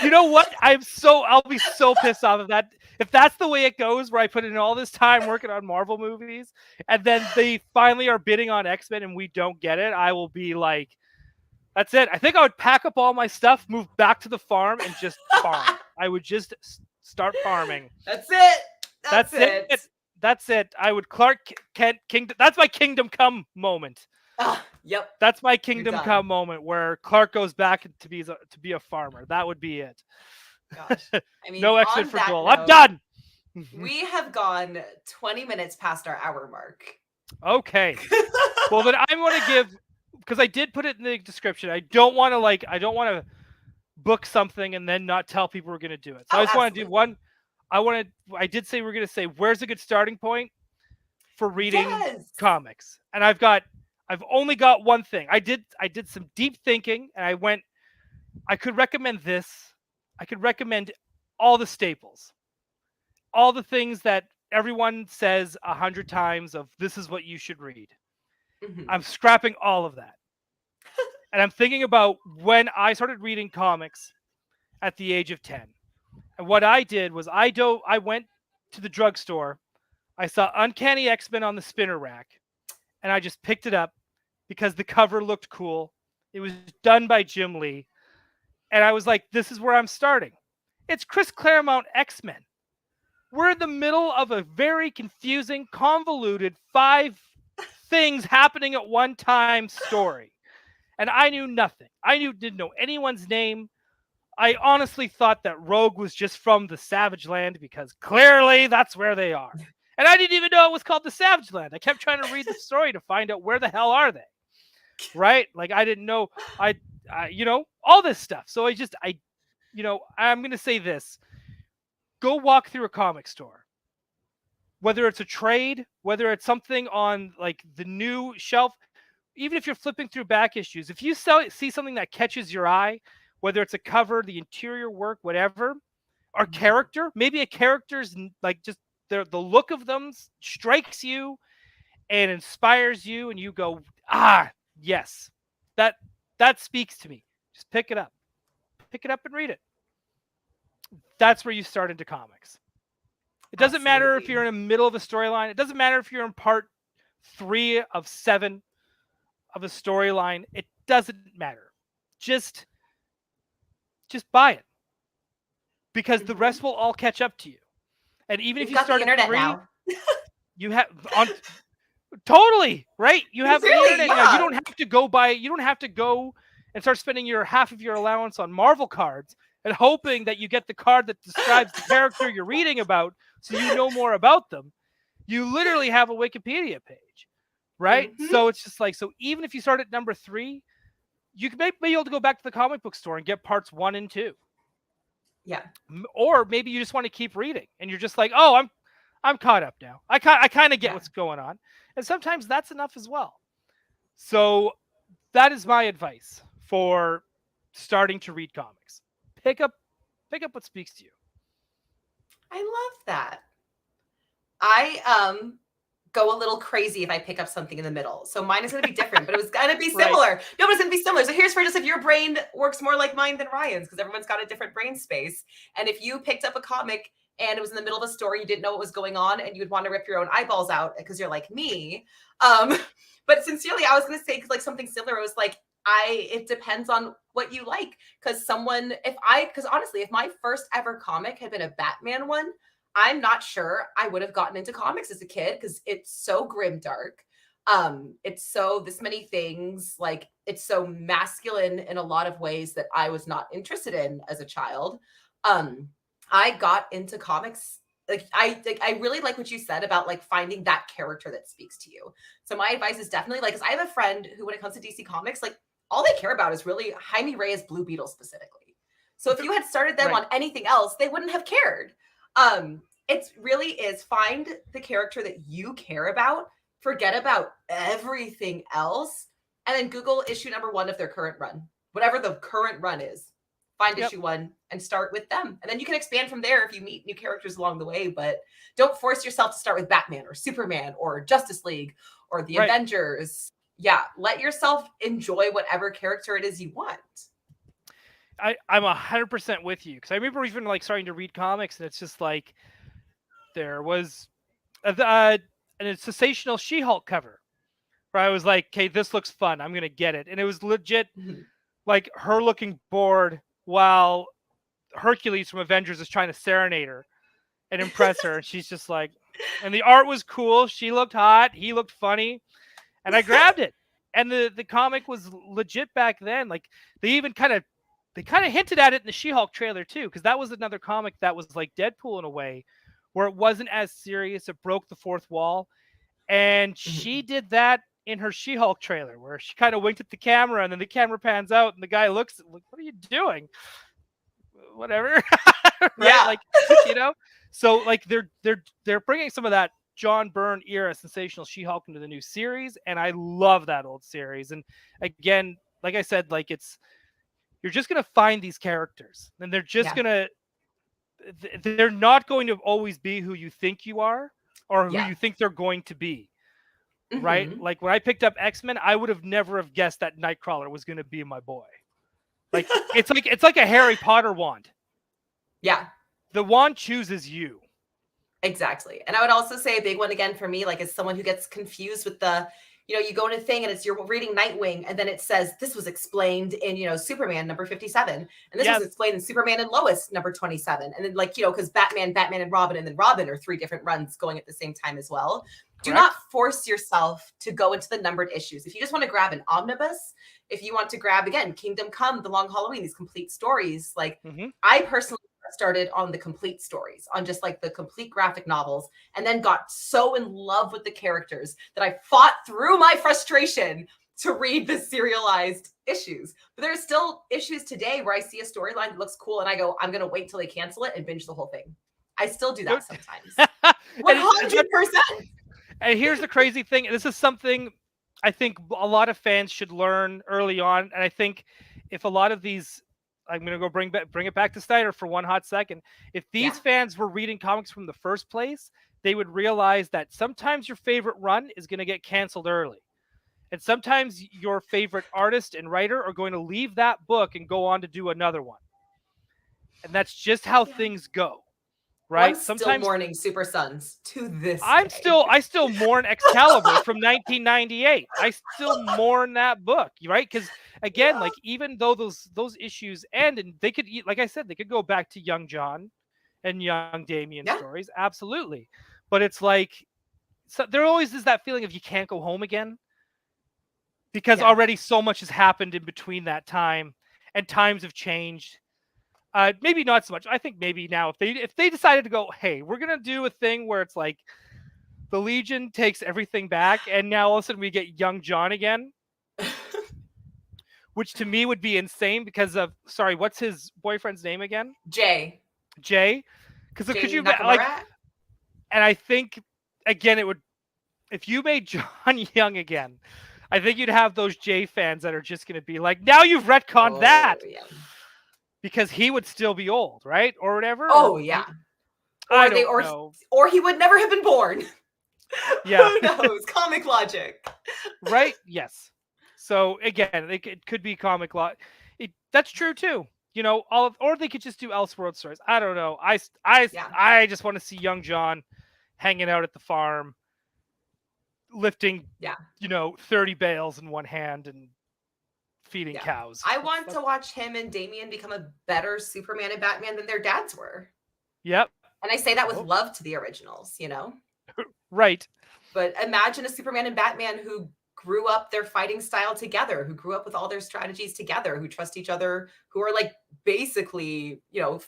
You know what? I'll be so pissed off of that. If that's the way it goes, where I put in all this time working on Marvel movies, and then they finally are bidding on X-Men and we don't get it, I will be like, that's it. I think I would pack up all my stuff, move back to the farm, and just farm. I would just start farming. That's it. That's it. I would Clark Kent Kingdom. That's my Kingdom Come moment. Yep. That's my Kingdom Come moment where Clark goes back to be a farmer. That would be it. Gosh. I mean, no exit for Joel. I'm done. We have gone 20 minutes past our hour mark. Okay. Well, then I'm going to give, because I did put it in the description. I don't want to book something and then not tell people we're going to do it. So I just want to do one. I did say we're going to say, where's a good starting point for reading comics? And I've only got one thing. I did some deep thinking, and I could recommend this. I could recommend all the staples, all the things that everyone says 100 times of this is what you should read. I'm scrapping all of that. And I'm thinking about when I started reading comics at the age of 10. And what I did was I went to the drugstore. I saw Uncanny X-Men on the spinner rack, and I just picked it up because the cover looked cool. It was done by Jim Lee. And I was like, this is where I'm starting. It's Chris Claremont X-Men. We're in the middle of a very confusing, convoluted 5 things happening at one time story. And I knew nothing. Didn't know anyone's name. I honestly thought that Rogue was just from the Savage Land because clearly that's where they are. And I didn't even know it was called the Savage Land. I kept trying to read the story to find out where the hell are they. Right? Like I didn't know. I all this stuff. So I'm going to say this. Go walk through a comic store. Whether it's a trade, whether it's something on like the new shelf, even if you're flipping through back issues, if you see something that catches your eye, whether it's a cover, the interior work, whatever, or character, maybe a character's like just the look of them strikes you and inspires you, and you go, yes, that speaks to me. Just pick it up and read it. That's where you start into comics. It doesn't matter if you're in the middle of a storyline. It doesn't matter if you're in part 3 of 7 of a storyline. It doesn't matter. Just buy it, because the rest will all catch up to you. And even if you start the internet now, you have totally right. You have the internet now. You don't have to go buy it. You don't have to go and start spending half of your allowance on Marvel cards and hoping that you get the card that describes the character you're reading about, so you know more about them. You literally have a Wikipedia page, right? So it's just like, so even if you start at number 3, you may be able to go back to the comic book store and get parts 1 and 2. Yeah. Or maybe you just want to keep reading and you're just like, oh, I'm caught up now. I kind of get what's going on. And sometimes that's enough as well. So that is my advice for starting to read comics. Pick up what speaks to you. I love that. I go a little crazy if I pick up something in the middle. So mine is going to be different, but it was going to be similar. Right. No, but it's going to be similar. So here's for just if your brain works more like mine than Ryan's, because everyone's got a different brain space. And if you picked up a comic and it was in the middle of a story, you didn't know what was going on, and you would want to rip your own eyeballs out because you're like me. But sincerely, I was going to say like something similar. It was like, it depends on what you like. Because honestly, if my first ever comic had been a Batman one, I'm not sure I would have gotten into comics as a kid, because it's so grim dark. It's so this many things, like it's so masculine in a lot of ways that I was not interested in as a child. I got into comics. I really like what you said about like finding that character that speaks to you. So my advice is definitely like, because I have a friend who, when it comes to DC Comics, like all they care about is really Jaime Reyes Blue Beetle specifically. So if you had started them on anything else, they wouldn't have cared. It really is find the character that you care about, forget about everything else, and then Google issue number 1 of their current run, whatever the current run is. Find issue 1 and start with them. And then you can expand from there if you meet new characters along the way, but don't force yourself to start with Batman or Superman or Justice League or the Avengers. Yeah, let yourself enjoy whatever character it is you want. I'm 100% with you, because I remember even like starting to read comics, and it's just like there was a sensational She-Hulk cover where I was like, okay, this looks fun. I'm going to get it. And it was legit like her looking bored while Hercules from Avengers is trying to serenade her and impress her. And she's just like, and the art was cool. She looked hot. He looked funny. And I grabbed it. And the comic was legit back then. Like they kind of hinted at it in the She-Hulk trailer too, because that was another comic that was like Deadpool in a way, where it wasn't as serious. It broke the fourth wall. And she did that in her She-Hulk trailer, where she kind of winked at the camera, and then the camera pans out and the guy looks like, what are you doing? Whatever. Right? Yeah. Like, you know, so like they're bringing some of that John Byrne era sensational She-Hulk into the new series. And I love that old series. And again, like I said, like you're just going to find these characters, and they're just they're not going to always be who you think you are or who you think they're going to be. Right? Like when I picked up X-Men, I would have never guessed that Nightcrawler was going to be my boy. Like it's like a Harry Potter wand. Yeah. The wand chooses you. Exactly. And I would also say a big one again for me, like as someone who gets confused with you go in a thing and you're reading Nightwing, and then it says this was explained in, Superman number 57. And this was explained in Superman and Lois number 27. And then because Batman and Robin, and then Robin are 3 different runs going at the same time as well. Do not force yourself to go into the numbered issues. If you just want to grab an omnibus, if you want to grab, again, Kingdom Come, The Long Halloween, these complete stories, like I personally started on the complete stories, on just like the complete graphic novels, and then got so in love with the characters that I fought through my frustration to read the serialized issues. But there's still issues today where I see a storyline that looks cool and I go, I'm going to wait till they cancel it and binge the whole thing. I still do that sometimes. 100%. And here's the crazy thing. This is something I think a lot of fans should learn early on, and I think if a lot of these, I'm going to go bring it back to Snyder for one hot second. If these fans were reading comics from the first place, they would realize that sometimes your favorite run is going to get canceled early. And sometimes your favorite artist and writer are going to leave that book and go on to do another one. And that's just how things go. Right? I'm still mourning Super Sons to this day. I still mourn Excalibur from 1998. I still mourn that book, right? Because again, like even though those issues end, and they could, like I said, they could go back to young John and young Damian stories, absolutely. But it's like, so there always is that feeling of you can't go home again, because already so much has happened in between that time, and times have changed. Maybe not so much. I think maybe now if they decided to go, hey, we're gonna do a thing where it's like the Legion takes everything back, and now all of a sudden we get young John again, which to me would be insane because of what's his boyfriend's name again? Jay. Because could you like? And I think again it would, if you made John young again, I think you'd have those Jay fans that are just gonna be like, now you've retconned that. Yeah. Because he would still be old, right? Or whatever. Oh, yeah. Or he would never have been born. Yeah. Who knows? Comic logic. Right? Yes. So again, it could be comic logic. That's true too. You know, or they could just do Elseworld stories. I don't know. I just want to see young John hanging out at the farm, lifting 30 bales in one hand and feeding cows. I want to watch him and Damian become a better Superman and Batman than their dads were. Yep. And I say that with love to the originals, you know? Right. But imagine a Superman and Batman who grew up their fighting style together, who grew up with all their strategies together, who trust each other, who are like basically,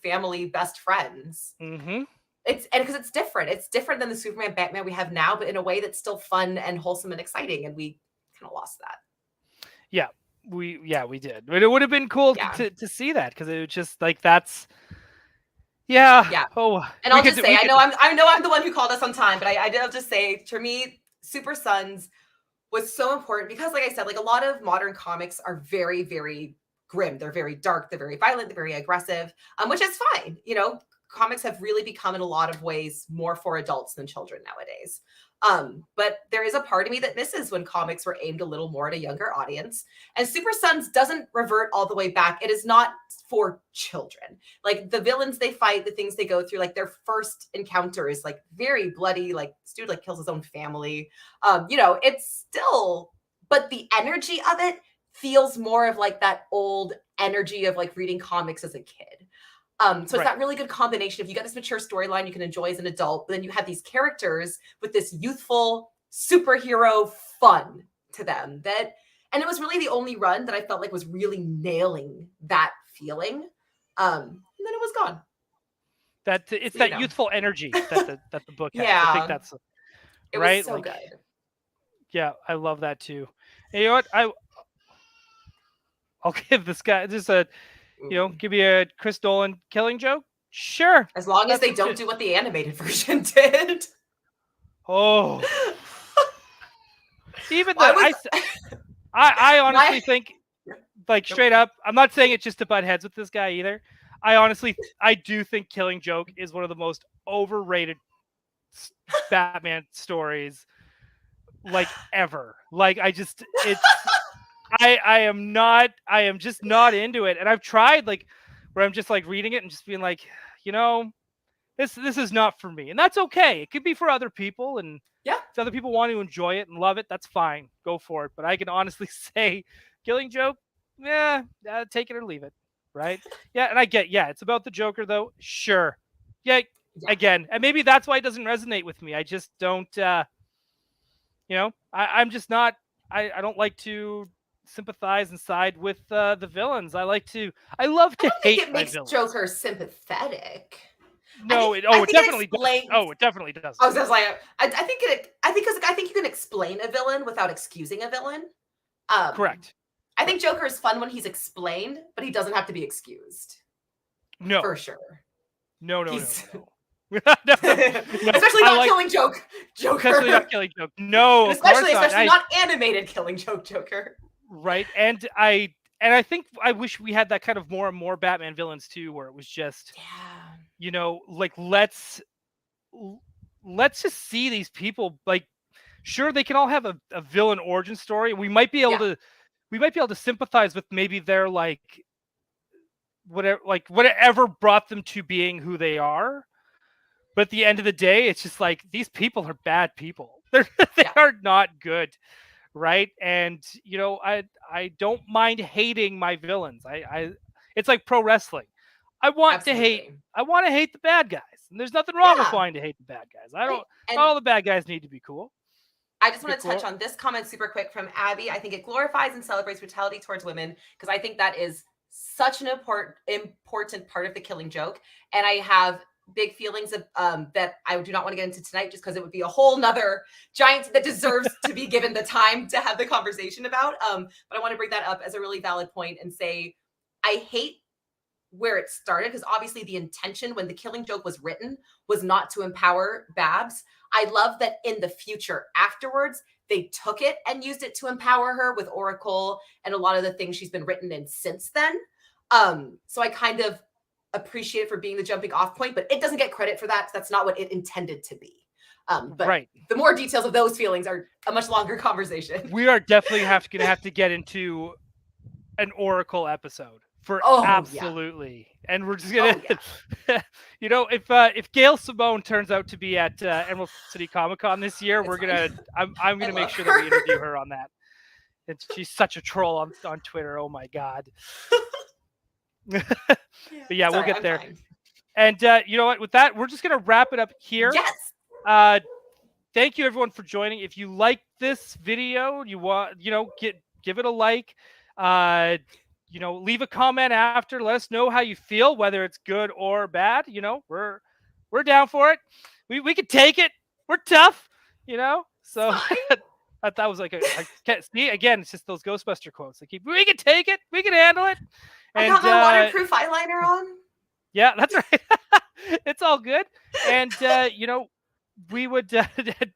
family best friends. Mm-hmm. Because it's different. It's different than the Superman Batman we have now, but in a way that's still fun and wholesome and exciting. And we kind of lost that. Yeah. We did, but it would have been cool to see that, because it was just like that's oh, and I'll just say I know I'm the one who called us on time, but I did have to say, for me, Super Sons was so important because, like I said, like a lot of modern comics are very, very grim. They're very dark, they're very violent, they're very aggressive, which is fine. Comics have really become in a lot of ways more for adults than children nowadays. But there is a part of me that misses when comics were aimed a little more at a younger audience. And Super Sons doesn't revert all the way back. It is not for children. Like the villains they fight, the things they go through, like their first encounter is like very bloody. Like this dude like kills his own family. It's still, but the energy of it feels more of like that old energy of like reading comics as a kid. So it's that really good combination. If you got this mature storyline you can enjoy as an adult, but then you have these characters with this youthful superhero fun to them and it was really the only run that I felt like was really nailing that feeling. And then it was gone. It's that youthful energy that the book has. Yeah. I think that's it was so good. Yeah, I love that too. And you know what? I'll give this guy just give me a Chris Nolan Killing Joke. Sure. As long as they don't do what the animated version did. Oh. Even though I honestly think, like straight up, I'm not saying it just to butt heads with this guy either. I do think Killing Joke is one of the most overrated Batman stories like ever. Like I am just not into it. And I've tried like where I'm just like reading it and just being like, this is not for me. And that's okay. It could be for other people. And if other people want to enjoy it and love it, that's fine. Go for it. But I can honestly say Killing Joke, take it or leave it. Right. Yeah. And I get, it's about the Joker though. Sure. Yeah. Again. And maybe that's why it doesn't resonate with me. I just don't, I'm just not, I don't like to sympathize and side with the villains. I love to hate it makes Joker sympathetic. No, it definitely does. Oh, it definitely does. I was just like, I think you can explain a villain without excusing a villain. Correct. I think Joker is fun when he's explained, but he doesn't have to be excused. No, for sure. No. Especially not Killing Joke Joker. Especially not Killing Joke. No, and especially not animated Killing Joke Joker. Right, and I think I wish we had that kind of more and more Batman villains too, where it was just, you know, like let's just see these people. Like, sure, they can all have a villain origin story. We might be able to sympathize with maybe their whatever brought them to being who they are. But at the end of the day, it's just like these people are bad people. They are not good. Right. And, you know, I don't mind hating my villains. It's like pro wrestling. I want to hate the bad guys. And there's nothing wrong with wanting to hate the bad guys. Not all the bad guys need to be cool. I just want to touch on this comment super quick from Abby. I think it glorifies and celebrates brutality towards women, because I think that is such an important part of the Killing Joke. And I have big feelings of that I do not want to get into tonight, just because it would be a whole nother giant that deserves to be given the time to have the conversation about. But I want to bring that up as a really valid point and say, I hate where it started, because obviously the intention when the Killing Joke was written was not to empower Babs. I love that in the future afterwards, they took it and used it to empower her with Oracle and a lot of the things she's been written in since then. So I kind of appreciate it for being the jumping off point, but it doesn't get credit for that, because that's not what it intended to be. But the more details of those feelings are a much longer conversation. We are definitely going to have to get into an Oracle episode for absolutely. Yeah. And we're just gonna, you know, if Gail Simone turns out to be at Emerald City Comic-Con this year, I'm gonna make sure that we interview her on that. She's such a troll on Twitter. Oh my god. But yeah, we'll get there. Fine. And you know what? With that, we're just gonna wrap it up here. Yes. Thank you everyone for joining. If you like this video, you want, you know, give it a like. You know, leave a comment after. Let us know how you feel, whether it's good or bad. You know, we're down for it. We can take it. We're tough. You know, so that was like I can't see again. It's just those Ghostbuster quotes. We can take it. We can handle it. And I got my waterproof eyeliner on. Yeah, that's right. It's all good. And you know, we would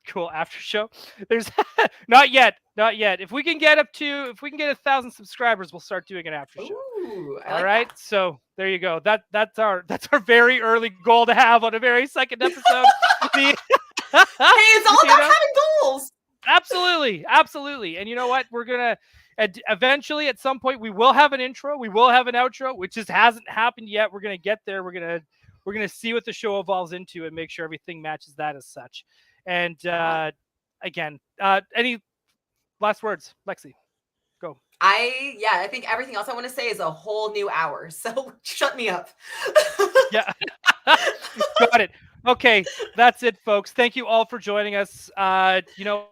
cool after show. There's not yet. If we can get 1,000 subscribers, we'll start doing an after show. Ooh, all right. That. So there you go. That's our very early goal to have on a very second episode. Hey, it's all about having goals. Absolutely. And you know what? We're gonna eventually at some point we will have an intro. We will have an outro, which just hasn't happened yet. We're gonna get there. We're gonna see what the show evolves into and make sure everything matches that as such. And again, any last words, Lexi? Go. I think everything else I want to say is a whole new hour. So shut me up. Yeah. Got it. Okay, that's it, folks. Thank you all for joining us. You know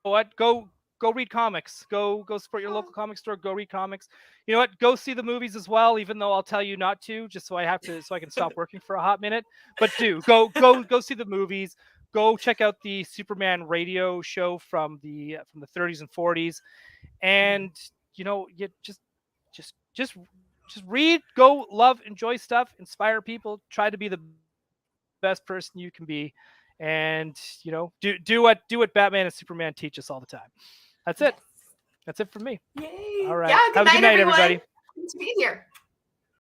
what? Go read comics. Go support your local comic store. Go read comics. You know what? Go see the movies as well, even though I'll tell you not to, just so I can stop working for a hot minute. But go see the movies. Go check out the Superman radio show from the 30s and 40s. And you know, you just read, go love, enjoy stuff, inspire people, try to be the best person you can be, and you know, do what Batman and Superman teach us all the time. That's it. That's it for me. Yay. All right. Yeah, have a good night, everybody. Good to be here.